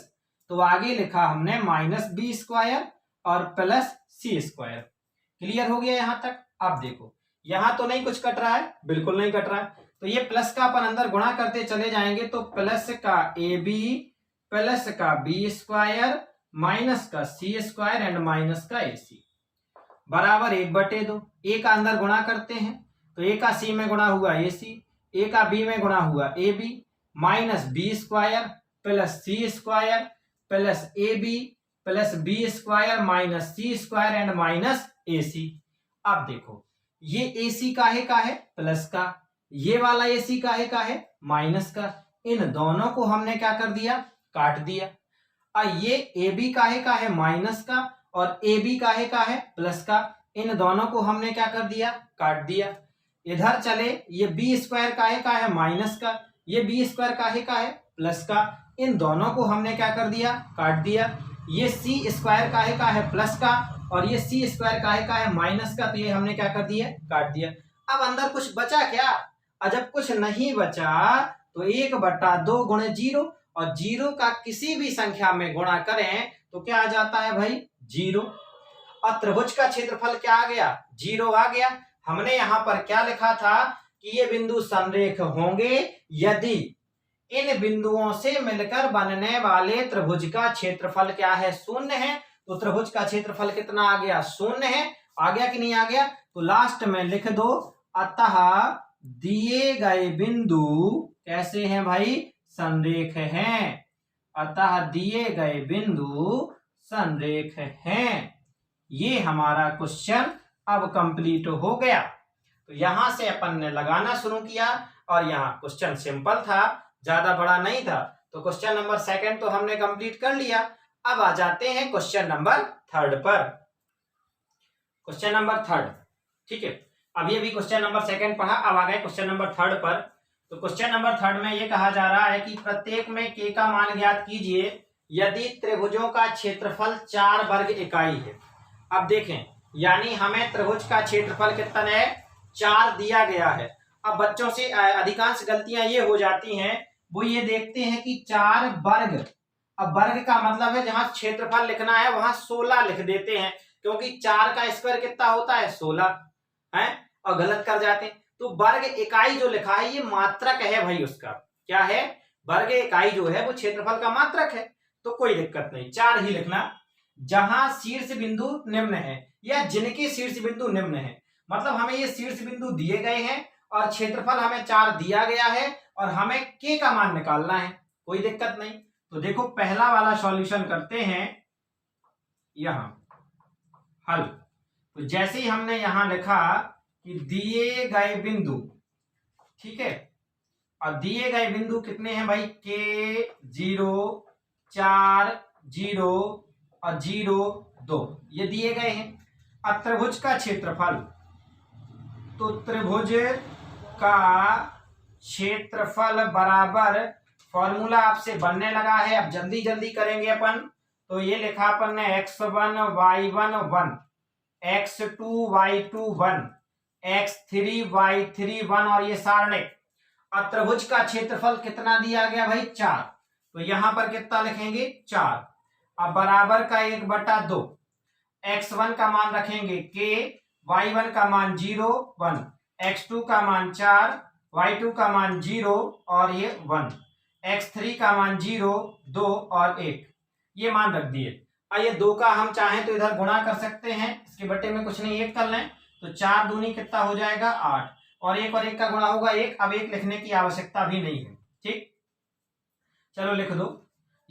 तो आगे लिखा हमने माइनस बी स्क्वायर और प्लस सी स्क्वायर। क्लियर हो गया यहां तक। अब देखो यहां तो नहीं कुछ कट रहा है, बिल्कुल नहीं कट रहा है, तो ये प्लस का अपन अंदर गुणा करते चले जाएंगे, तो प्लस का ए बी प्लस का बी स्क्वायर माइनस का सी स्क्वायर एंड माइनस का ए सी बराबर 1/2। ए का अंदर गुणा करते हैं, तो ए का सी में गुणा हुआ ए सी, ए का बी में गुणा हुआ A B, minus B square plus C square plus A B plus B square minus C square and minus A C. अब देखो ये ए सी काहे का है, प्लस का, ये वाला ए सी काहे का है, माइनस का, इन दोनों को हमने क्या कर दिया, काट दिया। और ये ए बी काहे का है, माइनस का, और ए बी काहे का है, प्लस का, इन दोनों को हमने क्या कर दिया, काट दिया। इधर चले, ये बी स्क्वायर काहे का है, माइनस का, ये बी स्क्वायर काहे का है, प्लस का, इन दोनों को हमने क्या कर दिया, काट दिया। ये सी स्क्वायर काहे का है, प्लस का, और ये सी स्क्वायर काहे का है, माइनस का, तो ये हमने क्या कर दिया, काट दिया। अब अंदर कुछ बचा क्या, और जब कुछ नहीं बचा तो 1/2 गुणे 0, और 0 का किसी भी संख्या में गुणा करें तो क्या आ जाता है भाई, 0। और त्रिभुज का क्षेत्रफल क्या आ गया, 0 आ गया। हमने यहां पर क्या लिखा था कि ये बिंदु समरेख होंगे यदि इन बिंदुओं से मिलकर बनने वाले त्रिभुज का क्षेत्रफल क्या है, 0 है। तो त्रिभुज का क्षेत्रफल कितना आ गया, 0 है। आ गया कि नहीं आ गया, तो लास्ट में लिख दो, अतः दिए गए बिंदु कैसे हैं भाई, संरेख हैं। अतः दिए गए बिंदु संरेख हैं। ये हमारा क्वेश्चन अब कंप्लीट हो गया। तो यहां से अपन ने लगाना शुरू किया, और यहाँ क्वेश्चन सिंपल था, ज्यादा बड़ा नहीं था। तो क्वेश्चन नंबर 2 तो हमने कंप्लीट कर लिया। अब आ जाते हैं क्वेश्चन नंबर 3 पर। क्वेश्चन नंबर 3, ठीक है, अभी अभी क्वेश्चन नंबर 2 पढ़ा, अब आ गए क्वेश्चन नंबर 3 पर। तो क्वेश्चन नंबर 3 में ये कहा जा रहा है कि प्रत्येक में k का मान ज्ञात कीजिए यदि त्रिभुजों का क्षेत्रफल 4 वर्ग इकाई है। अब देखें, यानी हमें त्रिभुज का क्षेत्रफल कितना है, 4 दिया गया है। अब बच्चों से अधिकांश गलतियां ये हो जाती हैं, वो ये देखते हैं कि 4 वर्ग, अब वर्ग का मतलब है जहां क्षेत्रफल लिखना है वहां 16 लिख देते हैं, क्योंकि 4 का स्क्वायर कितना होता है, 16 है, और गलत कर जाते हैं। तो वर्ग इकाई जो लिखा है ये मात्रक है भाई, उसका क्या है, वर्ग इकाई जो है वो क्षेत्रफल का मात्रक है। तो कोई दिक्कत नहीं, 4 ही लिखना। जहां शीर्ष बिंदु निम्न है या जिनके शीर्ष बिंदु निम्न है, मतलब हमें ये शीर्ष बिंदु दिए गए हैं और क्षेत्रफल हमें 4 दिया गया है और हमें के का मान निकालना है, कोई दिक्कत नहीं। तो देखो पहला वाला सॉल्यूशन करते हैं, यहां हल। तो जैसे ही हमने यहां लिखा कि दिए गए बिंदु, ठीक है, और दिए गए बिंदु कितने हैं भाई, के 0, 4, 0 और 0, 2, ये दिए गए हैं। अब त्रिभुज का क्षेत्रफल, तो त्रिभुज का क्षेत्रफल बराबर, फॉर्मूला आपसे बनने लगा है, अब जल्दी जल्दी करेंगे अपन। तो ये लिखा अपन ने x1 y1 1, x2 y2 1, x3 y3 1 और ये सारणिक। अब त्रिभुज का क्षेत्रफल कितना दिया गया भाई, 4, तो यहां पर कितना लिखेंगे, 4। अब बराबर का 1/2, x1 का मान रखेंगे k, y1 का मान 0 1, x2 का मान 4, y2 का मान 0 और ये 1, x3 का मान 0 2 और 1, ये मान रख दिए। और ये 2 का हम चाहें तो इधर गुणा कर सकते हैं, इसके बट्टे में कुछ नहीं, 1 कर लें, तो 4 दूनी कितना हो जाएगा 8, और 1 और 1 का गुणा होगा 1। अब 1 लिखने की आवश्यकता भी नहीं है, ठीक, चलो लिख दो।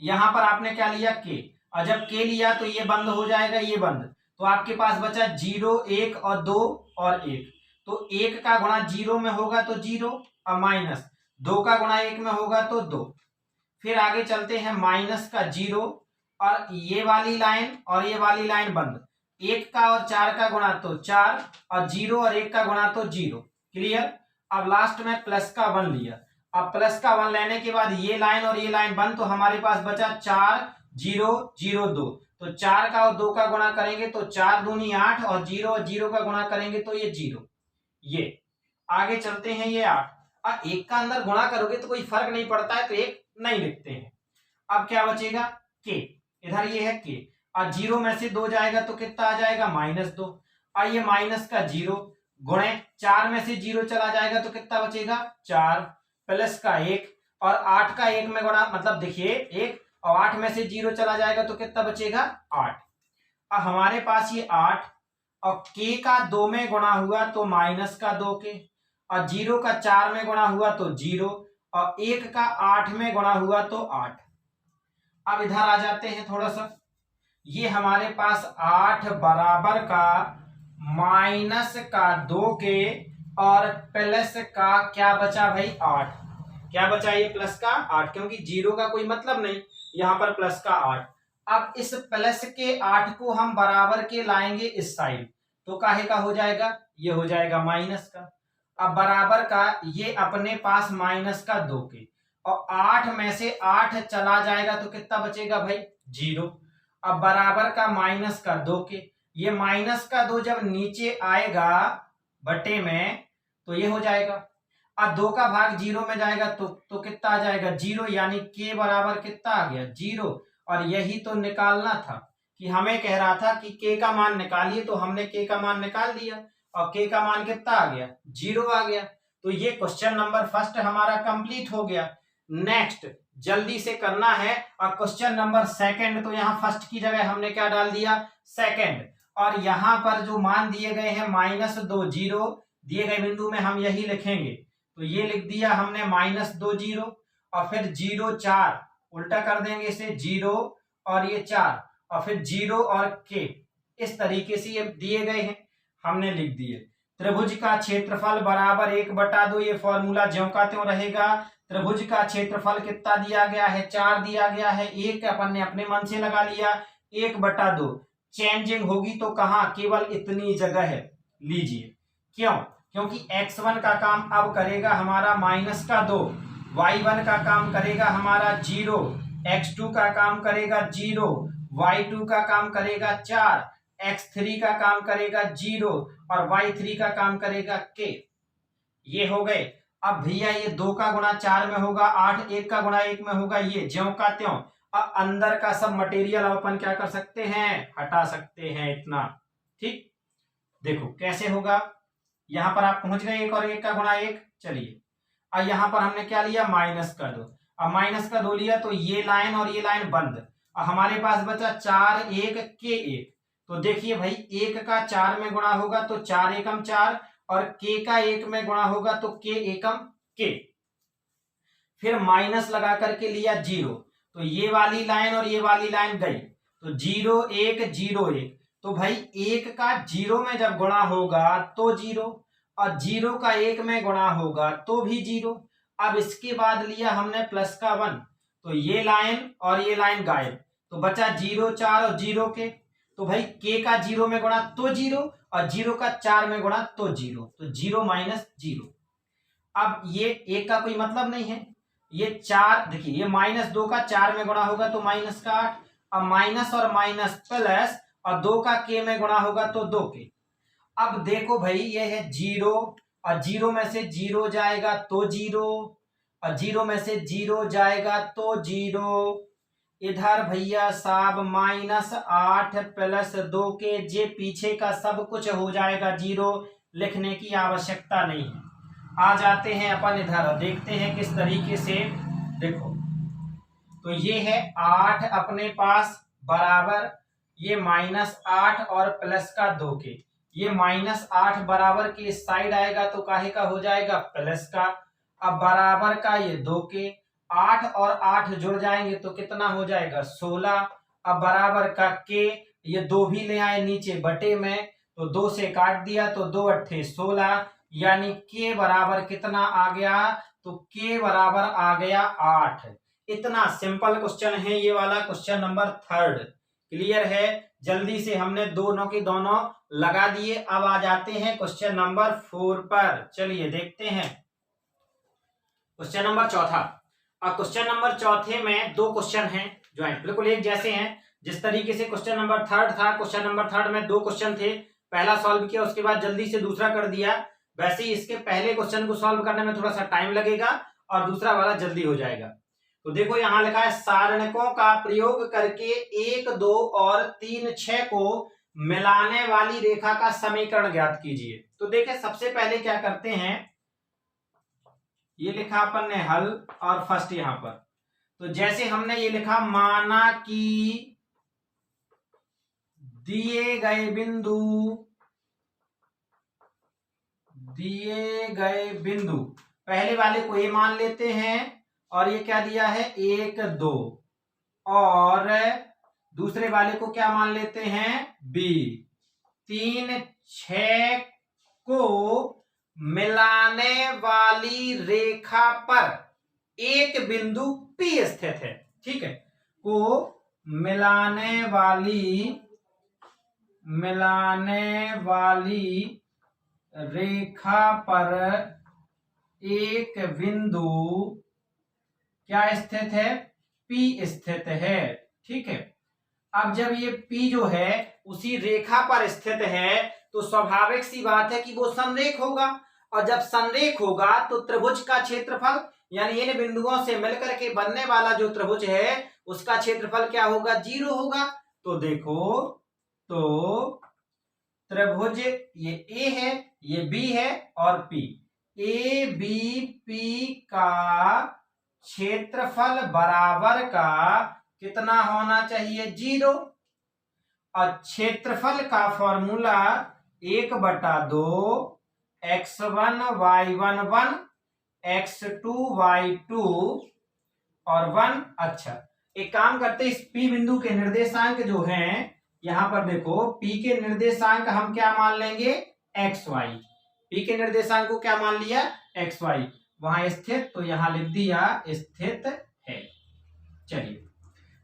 यहां पर आपने क्या लिया, के, और जब के लिया तो ये बंद हो जाएगा, ये बंद, तो आपके पास बचा 0 1 और 2 और 1। तो 1 का गुणा 0 में होगा तो 0 और माइनस 2 का गुणा 1 में होगा तो 2। फिर आगे चलते हैं, माइनस का 0 और ये वाली लाइन और ये वाली लाइन बंद, 1 का और 4 का गुणा तो 4 और 0 और 1 का गुणा तो 0, क्लियर। अब लास्ट में प्लस का 1 लिया, अब प्लस का 1 लेने के बाद ये लाइन और ये लाइन बंद, तो हमारे पास बचा 4 0 0 2, तो 4 का और 2 का गुणा करेंगे तो 4 दूनी 8 और 0 और 0 का गुणा करेंगे तो ये 0। ये आगे चलते हैं, ये 8, अब 1 का अंदर गुणा करोगे तो कोई फर्क नहीं पड़ता है, तो 1 नहीं लिखते हैं। अब क्या बचेगा, के, इधर ये है के, और 0 में से 2 जाएगा तो कितना आ जाएगा, -2, और ये माइनस का 0 गुणे 4 में से 0 चला जाएगा तो कितना बचेगा, 4, प्लस का 1 और 8 का 1 में गुणा, मतलब देखिए 1 और 8 में से 0 चला जाएगा तो कितना बचेगा, 8। अब हमारे पास ये 8 और k का 2 में गुणा हुआ तो माइनस का 2k, और 0 का 4 में गुणा हुआ तो 0, और 1 का 8 में गुणा हुआ तो 8। अब इधर आ जाते हैं थोड़ा सा, ये हमारे पास 8 बराबर का माइनस का 2k और प्लस का क्या बचा भाई, 8, क्या बचा, ये प्लस का 8, क्योंकि 0 का कोई मतलब नहीं, यहां पर प्लस का 8। अब इस प्लस के 8 को हम बराबर के लाएंगे इस साइड, तो काहे का हो जाएगा, ये हो जाएगा माइनस का। अब बराबर का ये अपने पास माइनस का 2k, और 8 में से 8 चला जाएगा तो कितना बचेगा भाई, 0। अब बराबर का माइनस का 2k, ये माइनस का 2 जब नीचे आएगा बटे में तो ये हो जाएगा, अब 2 का भाग 0 में जाएगा तो कितना आ जाएगा, 0, यानी k बराबर कितना आ गया, 0। और यही तो निकालना था, कि हमें कह रहा था कि k का मान निकालिए, तो हमने k का मान निकाल दिया और k का मान कितना आ गया, 0 आ गया। तो ये क्वेश्चन नंबर फर्स्ट हमारा कंप्लीट हो गया। नेक्स्ट जल्दी से करना है, और क्वेश्चन नंबर सेकंड, तो यहाँ फर्स्ट की जगह हमने क्या डाल दिया, सेकंड, और यहाँ पर जो मान दिए गए हैं -2 0, दिए गए बिंदु में हम यही लिखेंगे, तो ये लिख दिया हमने -2 0, और फिर 0 4, उल्टा कर देंगे इसे, 0 और ये 4, और फिर 0 और k, इस तरीके से ये दिए गए हैं, हमने लिख दिए। त्रिभुज का क्षेत्रफल बराबर 1/2, ये फॉर्मूला ज्यों का त्यों रहेगा। त्रिभुज का क्षेत्रफल कितना दिया गया है, 4 दिया गया है, 1 अपन ने अपने मन से लगा लिया, 1/2 चेंजिंग होगी तो कहां, केवल इतनी जगह है, लीजिए। क्यों, क्योंकि x1 का काम अब करेगा हमारा -2, y1 का काम करेगा हमारा 0, x2 का काम करेगा 0, y2 का काम करेगा 4, x3 का काम करेगा 0 और y3 का काम करेगा k। ये हो गए। अब भैया ये 2 का गुणा 4 में होगा 8, 1 का गुणा 1 में होगा, ये ज्यों का त्यों। अब अंदर का सब मटेरियल अपन क्या कर सकते हैं, हटा सकते हैं, इतना ठीक। देखो कैसे होगा, यहां पर आप पहुंच गए 1 और 1 का गुणा 1, चलिए। अब यहां पर हमने क्या लिया, -2, अब -2 लिया तो ये लाइन और ये लाइन बंद, और हमारे पास बचा 4 1 के 1। तो देखिए भाई 1 का 4 में गुणा होगा तो 4 एकम 4, और के का 1 में गुणा होगा तो के एकम के। फिर माइनस लगा करके लिया 0, तो ये वाली लाइन और ये वाली लाइन गई, तो 0 1 0 1। तो भाई 1 का 0 में जब गुणा होगा तो 0, और 0 का 1 में गुणा होगा तो भी 0। अब इसके बाद लिया हमने प्लस का 1, तो ये लाइन और ये लाइन गायब, तो बचा 0 4 और 0 के। तो भाई के का 0 में गुणा तो 0, और 0 का 4 में गुणा तो 0, तो 0 माइनस 0। अब ये 1 का कोई मतलब नहीं है, ये 4 देखिए, ये -2 का 4 में गुणा होगा तो माइनस का 8, अब माइनस और माइनस प्लस, और 2 का के में गुणा होगा तो 2 के। अब देखो भाई ये है 0, और 0 में से 0 जाएगा तो 0, और 0 में से 0 जाएगा तो 0। इधर भैया साहब -8 प्लस 2 के, जे पीछे का सब कुछ हो जाएगा 0, लिखने की आवश्यकता नहीं है। आ जाते हैं अपन इधर, देखते हैं किस तरीके से। देखो तो ये है 8 अपने पास बराबर ये -8 और प्लस का 2 के, ये -8 बराबर के इस साइड आएगा तो काहे का हो जाएगा प्लस का। अब बराबर का ये 2 के, 8 और 8 जुड़ जाएंगे तो कितना हो जाएगा 16। अब बराबर का के, ये 2 भी ले आए नीचे बटे में, तो 2 से काट दिया तो 2 अट्ठे 16, यानी के बराबर कितना आ गया, तो के बराबर आ गया 8। इतना सिंपल क्वेश्चन है ये वाला, क्वेश्चन नंबर 3। क्लियर है? जल्दी से हमने दोनों के दोनों लगा दिए। अब आ जाते हैं क्वेश्चन नंबर 4 पर। चलिए देखते हैं क्वेश्चन नंबर 4। अब क्वेश्चन नंबर 4 में 2 क्वेश्चन हैं जो है बिल्कुल एक जैसे हैं। जिस तरीके से क्वेश्चन नंबर 3 था, क्वेश्चन नंबर 3 में 2 क्वेश्चन थे, पहला सॉल्व किया उसके बाद जल्दी से दूसरा कर दिया। वैसे ही इसके पहले क्वेश्चन को सॉल्व करने में थोड़ा सा टाइम लगेगा और दूसरा वाला जल्दी हो जाएगा। तो देखो यहां लिखा है सारणकों का प्रयोग करके 1 2 और 3 6 को मिलाने वाली रेखा का समीकरण ज्ञात कीजिए। तो देखें सबसे पहले क्या करते हैं, ये लिखा अपन ने हल, और फर्स्ट यहां पर तो जैसे हमने ये लिखा, माना कि दिए गए बिंदु पहले वाले को ए मान लेते हैं, और ये क्या दिया है 1 2, और दूसरे वाले को क्या मान लेते हैं बी। 3 6 को मिलाने वाली रेखा पर एक बिंदु P स्थित है। ठीक है, को मिलाने वाली रेखा पर एक बिंदु क्या स्थित है, P स्थित है। ठीक है, अब जब ये P जो है उसी रेखा पर स्थित है तो स्वाभाविक सी बात है कि वो संरेख होगा, और जब संरेख होगा तो त्रिभुज का क्षेत्रफल यानी इन बिंदुओं से मिलकर के बनने वाला जो त्रिभुज है उसका क्षेत्रफल क्या होगा 0 होगा। तो देखो तो त्रिभुज ये A है, ये B है और P, ए बी पी का क्षेत्रफल बराबर का कितना होना चाहिए 0, और क्षेत्रफल का formula 1/2 x1 y1 1 x2 y2 और 1। अच्छा एक काम करते हैं, इस P बिंदु के निर्देशांक जो हैं यहां पर देखो, P के निर्देशांक हम क्या मान लेंगे xy। P के निर्देशांक को क्या मान लिया xy, वहां स्थित, तो यहां लिख दिया स्थित है। चलिए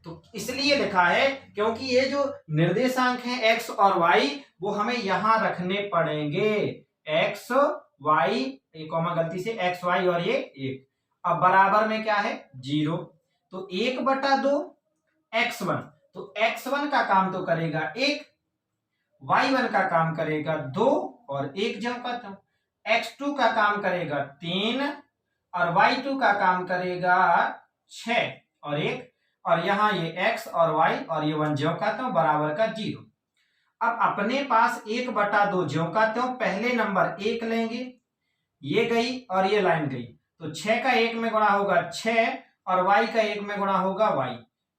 तो इसलिए लिखा है क्योंकि ये जो निर्देशांक हैं x और y वो हमें यहां रखने पड़ेंगे, x y, एक कॉमा गलती से x y और ये 1। अब बराबर में क्या है 0, तो 1/2 x1, तो x1 का काम तो करेगा 1, y1 का काम करेगा 2 और 1 ज्यों का त्यों, x2 का काम करेगा 3 और y2 का काम करेगा 6 और 1, और यहां ये x और y और ये 1 ज्यों का त्यों बराबर का 0। अब अपने पास 1/2 ज्यों का त्यों पहले नंबर 1 लेंगे, ये गई और ये लाइन गई, तो 6 का 1 में गुणा होगा 6 और y का 1 में गुणा होगा y,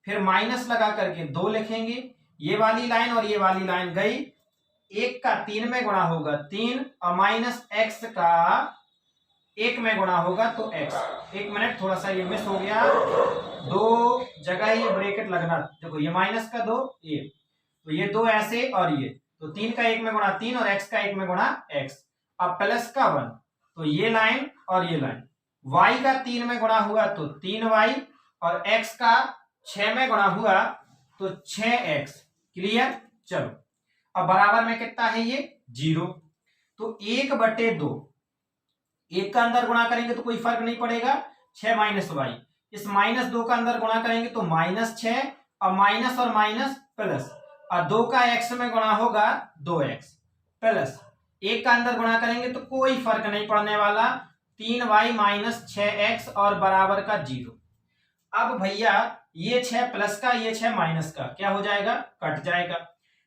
फिर माइनस लगा करके 2 लिखेंगे, ये वाली लाइन और ये वाली लाइन गई, 1 का 3 में गुणा होगा 3 और माइनस x का 1 में गुणा होगा तो x। 1 मिनट, थोड़ा सा ये मिस हो गया, 2 जगह ये ब्रैकेट लगना, देखो ये माइनस का 2, ये तो ये 2 ऐसे और ये, तो 3 का 1 में गुणा 3 और x का 1 में गुणा x। अब प्लस का 1, तो ये लाइन और ये लाइन, y का 3 में गुणा हुआ तो 3y और x का 6 में गुणा हुआ तो 6x। क्लियर? चलो अब बराबर में कितना है ये 0, तो 1/2, 1 का अंदर गुणा करेंगे तो कोई फर्क नहीं पड़ेगा, 6 माइनस वाई, इस -2 का अंदर गुणा करेंगे तो -6 और माइनस और माइनस प्लस, और 2 का x में गुणा होगा 2x प्लस 1 का अंदर गुणा करेंगे तो कोई फर्क नहीं पड़ने वाला, 3y माइनस 6x और बराबर का 0। अब भैया ये 6 प्लस का, ये 6 माइनस का क्या हो जाएगा, कट जाएगा,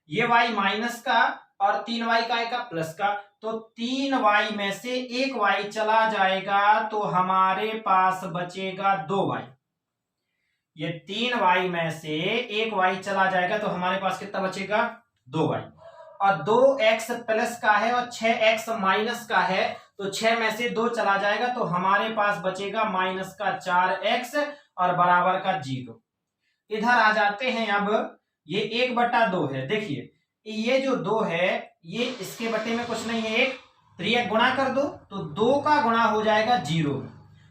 ये y माइनस का और 3y का प्लस का, तो 3y में से 1y चला जाएगा तो हमारे पास बचेगा 2y। ये 3y में से 1y चला जाएगा तो हमारे पास कितना बचेगा 2y, और 2x प्लस का है और 6x माइनस का है, तो 6 में से 2 चला जाएगा तो हमारे पास बचेगा माइनस का 4x और बराबर का 0। इधर आ जाते हैं, अब ये 1/2 है, देखिए ये जो 2 है ये इसके बटे में कुछ नहीं है 1, तो ये गुणा कर दो तो 2 का गुणा हो जाएगा 0,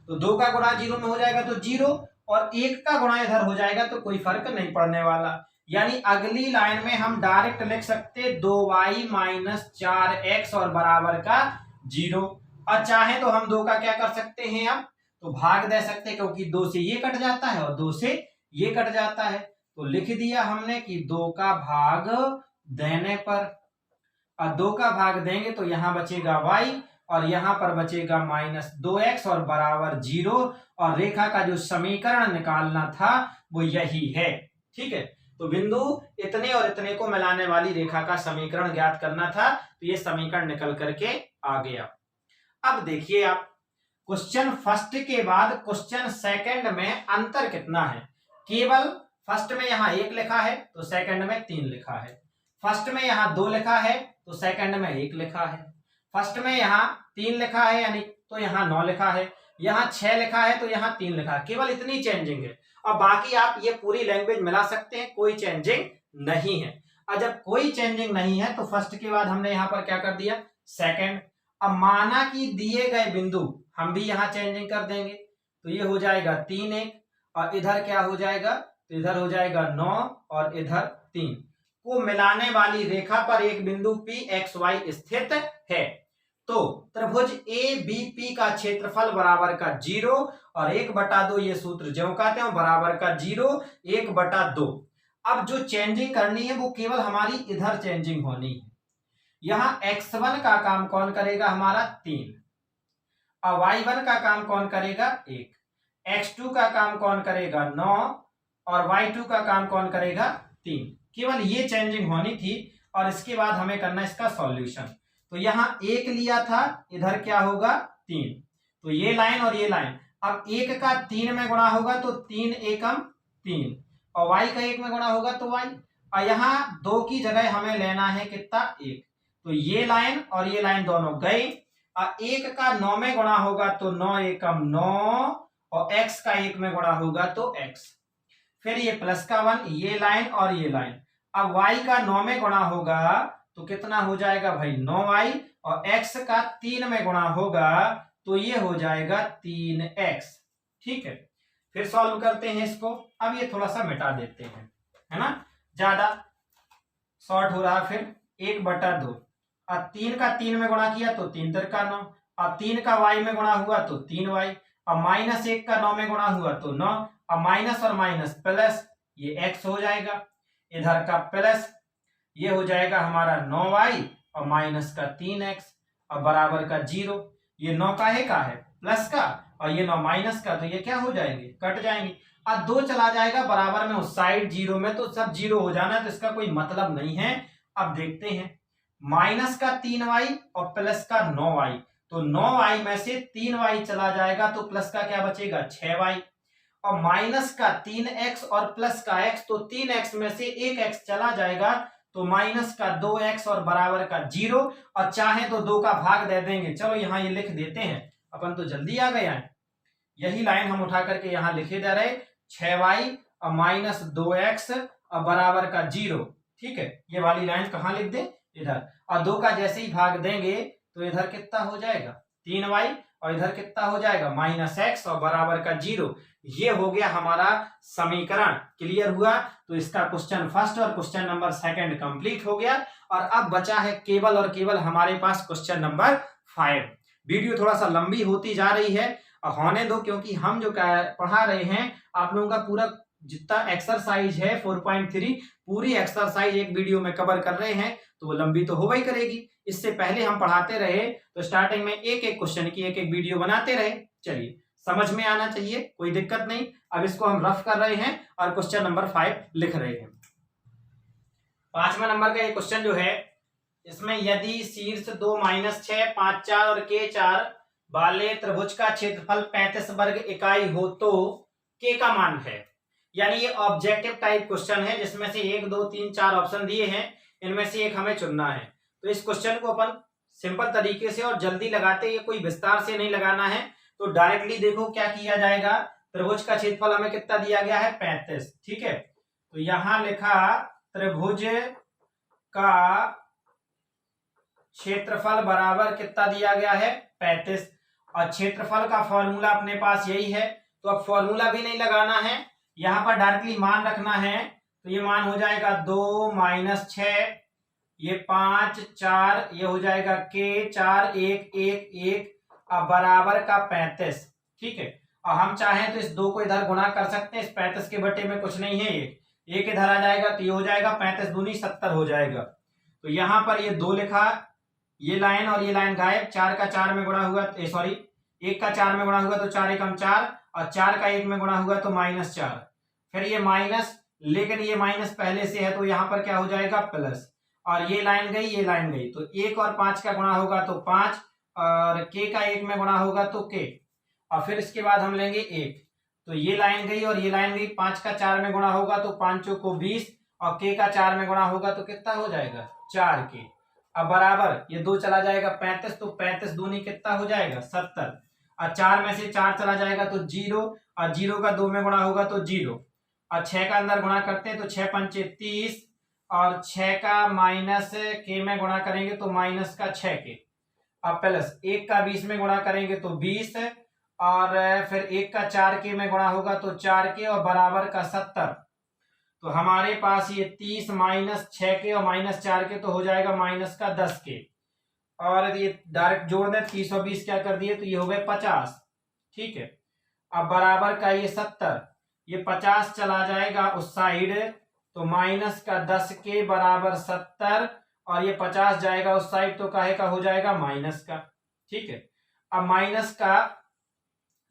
तो 2 का गुणा 0 में हो जाएगा तो 0, और 1 का गुणा इधर हो जाएगा तो कोई फर्क नहीं पड़ने वाला। यानी अगली लाइन में हम डायरेक्ट लिख सकते 2y माइनस 4x और बराबर का 0, और चाहे तो हम 2 का क्या कर सकते हैं, अब तो भाग दे सकते हैं, क्योंकि 2 से ये कट जाता है और 2 से ये कट जाता है, तो लिख दिया हमने कि 2 का भाग देने पर, और 2 का भाग देंगे तो यहां बचेगा y और यहां पर बचेगा -2x और बराबर 0, और रेखा का जो समीकरण निकालना था वो यही है। ठीक है, तो बिंदु इतने और इतने को मिलाने वाली रेखा का समीकरण ज्ञात करना था, तो ये समीकरण निकल करके आ गया। अब देखिए आप, क्वेश्चन फर्स्ट के बाद क्वेश्चन सेकंड में अंतर कितना है, केवल फर्स्ट में यहां 1 लिखा है तो सेकंड में 3 लिखा है, फर्स्ट में यहां 2 लिखा है तो सेकंड में 1 लिखा है, फर्स्ट में यहां 3 लिखा है यानी तो यहां 9 लिखा है, यहां 6 लिखा है तो यहां 3 लिखा है, केवल इतनी चेंजिंग है, और बाकी आप ये पूरी लैंग्वेज मिला सकते हैं, कोई चेंजिंग नहीं है। और जब कोई चेंजिंग नहीं है तो फर्स्ट के बाद हमने यहां पर क्या कर दिया सेकंड। अब माना कि दिए गए बिंदु हम भी यहां चेंजिंग कर देंगे, तो ये हो जाएगा 3 1, और इधर क्या हो जाएगा, तो इधर हो जाएगा 9 और इधर 3 को मिलाने वाली रेखा पर एक बिंदु PXY स्थित है, तो त्रिभुज ABP का क्षेत्रफल बराबर का 0 और 1/2, ये सूत्र ज्यों का त्यों बराबर का 0 1/2। अब जो चेंजिंग करनी है वो केवल हमारी इधर चेंजिंग होनी है, यहां x1 का काम कौन करेगा, हमारा 3, और y1 का काम कौन करेगा 1, x2 का काम कौन करेगा 9 और y2 का काम कौन करेगा 3, केवल ये चेंजिंग होनी थी। और इसके बाद हमें करना इसका सॉल्यूशन, तो यहां 1 लिया था, इधर क्या होगा 3, तो ये लाइन और ये लाइन, अब 1 का 3 में गुणा होगा तो 3 एकम 3, और y का 1 में गुणा होगा तो y, और यहाँ 2 की जगह हमें लेना है कितना 1, तो ये लाइन और ये लाइन दोनों गई, और 1 का 9 में गुणा होगा तो 9 एकम 9, और x का 1 में गुणा होगा तो x, फिर ये प्लस का 1, ये लाइन और ये लाइन, अब y का 9 में गुणा होगा तो कितना हो जाएगा भाई 9y, और x का 3 में गुणा होगा तो ये हो जाएगा 3x। ठीक है, फिर सॉल्व करते हैं इसको, अब ये थोड़ा सा मिटा देते हैं, है ना, ज्यादा शॉर्ट हो रहा, फिर 1/2, अब 3 का 3 में गुणा किया तो 3 3 का 9, अब 3 का y में गुणा हुआ तो 3y, अब -1 का 9 में गुणा हुआ तो 9, अब माइनस और माइनस प्लस, ये x हो जाएगा, इधर का प्लस, ये हो जाएगा हमारा 9y और माइनस का 3x और बराबर का 0, ये 9 का है प्लस का, और ये 9 माइनस का, तो ये क्या हो जाएंगे कट जाएंगे, अब 2 चला जाएगा बराबर में उस साइड 0 में, तो सब 0 हो जाना, तो इसका कोई मतलब नहीं है। अब देखते हैं, माइनस का 3y और प्लस का 9y, तो 9y में से 3y चला जाएगा तो प्लस का क्या बचेगा 6y, और माइनस का 3x और प्लस का x, तो 3x में से एक x चला जाएगा तो माइनस का 2x और बराबर का 0, और चाहे तो 2 का भाग दे देंगे। चलो यहाँ ये लिख देते हैं, अपन तो जल्दी आ गया है। यही लाइन हम उठा करके यहाँ लिखे जा रहे 6y और माइनस 2x और बराबर का 0। ठीक है, ये वाली लाइन कहाँ लिख दे, इधर। और 2 का जैसे ही भाग देंगे तो इधर कितना हो जाएगा 3y, और इधर कितना हो जाएगा -x और बराबर का 0। ये हो गया हमारा समीकरण। क्लियर हुआ? तो इसका क्वेश्चन फर्स्ट और क्वेश्चन नंबर सेकंड कंप्लीट हो गया। और अब बचा है केवल और केवल हमारे पास क्वेश्चन नंबर 5। वीडियो थोड़ा सा लंबी होती जा रही है, होने दो, क्योंकि हम जो पढ़ा रहे हैं आप लोगों का पूरा जितना एक्सरसाइज है 4.3 पूरी एक्सरसाइज एक वीडियो में कवर कर रहे हैं, तो वो लंबी तो हो ही करेगी। इससे पहले हम पढ़ाते रहे तो स्टार्टिंग में एक एक क्वेश्चन की एक एक वीडियो बनाते रहे। चलिए, समझ में आना चाहिए, कोई दिक्कत नहीं। अब इसको हम रफ कर रहे हैं और क्वेश्चन नंबर 5 लिख रहे हैं। 5वां नंबर का ये क्वेश्चन जो है, इसमें यदि शीर्ष 2 -6 5 4 और k 4 वाले त्रिभुज का क्षेत्रफल 35 वर्ग इकाई हो तो k का मान है। यानी ये ऑब्जेक्टिव टाइप क्वेश्चन है, जिसमें से 1 2 3 4 ऑप्शन दिए हैं, इनमें से एक हमें चुनना है। तो इस क्वेश्चन को अपन सिंपल तरीके से और जल्दी लगाते, ये कोई विस्तार से नहीं लगाना है। तो डायरेक्टली देखो क्या किया जाएगा। त्रिभुज का क्षेत्रफल हमें कितना दिया गया है 35। ठीक है, तो यहां लिखा त्रिभुज का क्षेत्रफल बराबर कितना दिया गया है 35, और क्षेत्रफल का फॉर्मूला अपने पास यही है। तो अब फॉर्मूला भी नहीं लगाना है, यहां पर डायरेक्टली मान रखना है। तो ये मान हो जाएगा 2 - 6, ये 5 4, ये हो जाएगा k 4 1 1 1 अब बराबर का 35। ठीक है, और हम चाहें तो इस 2 को इधर गुणा कर सकते हैं, इस 35 के बटे में कुछ नहीं है, ये 1 इधर आ जाएगा तो ये हो जाएगा 35 दूनी 70 हो जाएगा। तो यहाँ पर ये 2 लिखा, ये लाइन और ये लाइन गायब। 4 का 4 में गुणा हुआ, सॉरी 1 का 4 में गुणा हुआ तो 4 एकम 4, और 4 का 1 में गुणा हुआ तो -4। फिर ये माइनस, लेकिन ये माइनस पहले से है तो यहाँ पर क्या हो जाएगा प्लस, और ये लाइन गई ये लाइन गई, तो 1 और 5 का गुणा होगा तो 5, और k का 1 में गुणा होगा तो k, और फिर इसके बाद हम लेंगे 1, तो ये लाइन गई और ये लाइन गई। 5 का 4 में गुणा होगा तो 5 को 20, और k का 4 में गुणा होगा तो कितना हो जाएगा 4k। अब बराबर ये 2 चला जाएगा 35, तो 35 दूनी कितना हो जाएगा 70, और 4 में से 4 चला जाएगा तो 0, और 0 का 2 में गुणा होगा तो 0, और 6 का अंदर गुणा करते हैं तो 6 पंचे 30, और 6 का माइनस k में गुणा करेंगे तो माइनस का 6k, अब प्लस 1 का 20 में गुणा करेंगे तो 20, और फिर 1 का 4k में गुणा होगा तो 4k, और बराबर का 70। तो हमारे पास ये 30 - 6k और -4k तो हो जाएगा माइनस का 10k, और ये डायरेक्ट जोड़ दें 30 और 20 क्या कर दिए तो ये हो गए 50। ठीक है, अब बराबर का ये 70, ये 50 चला जाएगा उस साइड तो माइनस का 10k बराबर 70, और ये 50 जाएगा उस साइड तो काहे का हो जाएगा माइनस का। ठीक है, अब माइनस का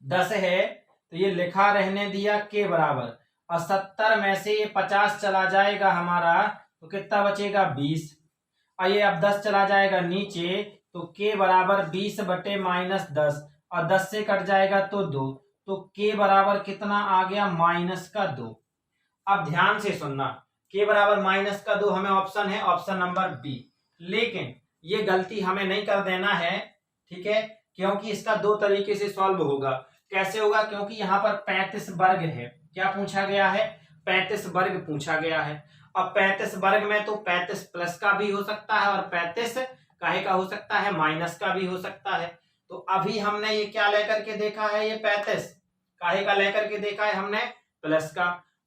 10 है तो ये लिखा रहने दिया k बराबर, और 70 में से ये 50 चला जाएगा हमारा तो कितना बचेगा 20, और ये अब 10 चला जाएगा नीचे तो k बराबर 20 बटे -10, और 10 से कट जाएगा तो 2, तो k बराबर कितना आ गया -2। अब ध्यान से सुनना, k बराबर -2 हमें ऑप्शन है, ऑप्शन नंबर बी। लेकिन ये गलती हमें नहीं कर देना है, ठीक है, क्योंकि इसका 2 तरीके से सॉल्व होगा। कैसे होगा? क्योंकि यहाँ पर 35 वर्ग है। क्या पूछा गया है? 35 वर्ग पूछा गया है। अब 35 वर्ग में तो 35 प्लस का भी हो सकता है, और 35 काहे का हो सकता है माइनस का भी हो सकता है। तो अभी हमने ये क्या लेकर के देखा है, ये 35 काहे का लेकर के देखा है हमने प्लस का।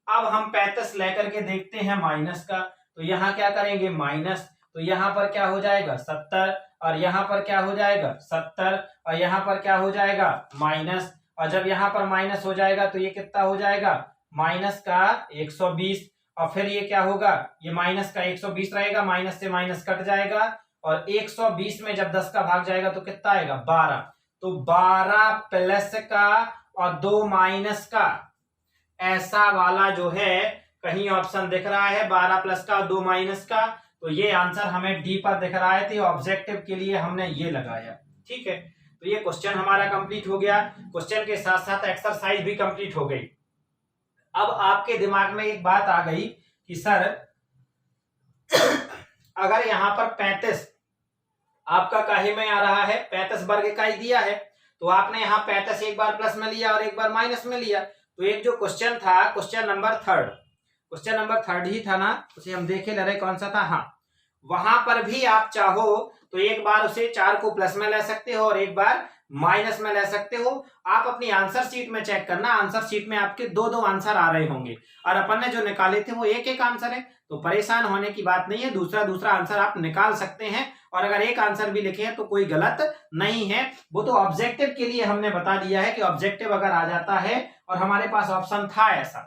अब हम 35 लेकर के देखते हैं माइनस का, तो यहाँ क्या करेंगे माइनस, तो यहाँ पर क्या हो जाएगा 70, और यहाँ पर क्या हो जाएगा 70, और यहाँ पर क्या हो जाएगा माइनस, और जब यहाँ पर माइनस हो जाएगा तो ये कितना हो जाएगा माइनस का 120, और फिर ये क्या होगा, ये माइनस का 120 रहेगा, माइनस से माइनस कट जाएगा, और 120 में जब 10 का भाग जाएगा तो कितना आएगा 12, तो 12 प्लस का और 2 माइनस का, ऐसा वाला जो है कहीं ऑप्शन दिख रहा है 12 प्लस का और 2 माइनस का, तो ये आंसर हमें डी पर दिख रहा है, तो ऑब्जेक्टिव के लिए हमने ये लगाया। ठीक है, तो ये क्वेश्चन हमारा कंप्लीट हो गया। क्वेश्चन के साथ साथ एक्सरसाइज भी कंप्लीट हो गई। अब आपके दिमाग में एक बात आ गई कि सर अगर यहाँ पर 35 आपका काहे में आ रहा है, 35 वर्ग इकाई दिया है, तो आपने यहाँ 35 एक बार प्लस में लिया और एक बार माइनस में लिया। तो एक जो क्वेश्चन था, क्वेश्चन नंबर थर्ड ही था ना, उसे हम देखे ले रहे कौन सा था, हाँ, वहां पर भी आप चाहो तो एक बार उसे 4 को प्लस में ले सकते हो और एक बार माइनस में ले सकते हो। आप अपनी आंसर शीट में चेक करना, आंसर शीट में आपके दो आंसर आ रहे होंगे और अपन ने जो निकाले थे वो एक आंसर है, तो परेशान होने की बात नहीं है, दूसरा आंसर आप निकाल सकते हैं। और अगर एक आंसर भी लिखे हैं तो कोई गलत नहीं है। वो तो ऑब्जेक्टिव के लिए हमने बता दिया है कि ऑब्जेक्टिव अगर आ जाता है और हमारे पास ऑप्शन था ऐसा,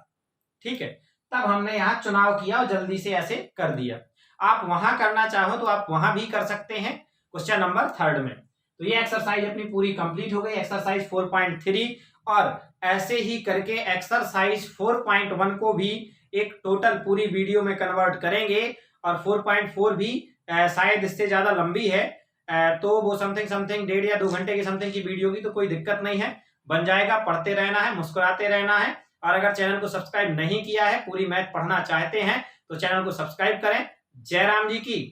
ठीक है, तब हमने यहाँ चुनाव किया और जल्दी से ऐसे कर दिया। आप वहां करना चाहो तो आप वहां भी कर सकते हैं क्वेश्चन नंबर थर्ड में। तो ये एक्सरसाइज अपनी पूरी कंप्लीट हो गई, एक्सरसाइज 4.3। और ऐसे ही करके एक्सरसाइज 4.1 को भी एक टोटल पूरी वीडियो में कन्वर्ट करेंगे और 4.4 भी शायद इससे ज्यादा लंबी है, तो वो समथिंग 1.5 या 2 घंटे की समथिंग की वीडियो की, तो कोई दिक्कत नहीं है, बन जाएगा। पढ़ते रहना है, मुस्कुराते रहना है। और अगर चैनल को सब्सक्राइब नहीं किया है, पूरी मैथ पढ़ना चाहते हैं तो चैनल को सब्सक्राइब करें। जय राम जी की।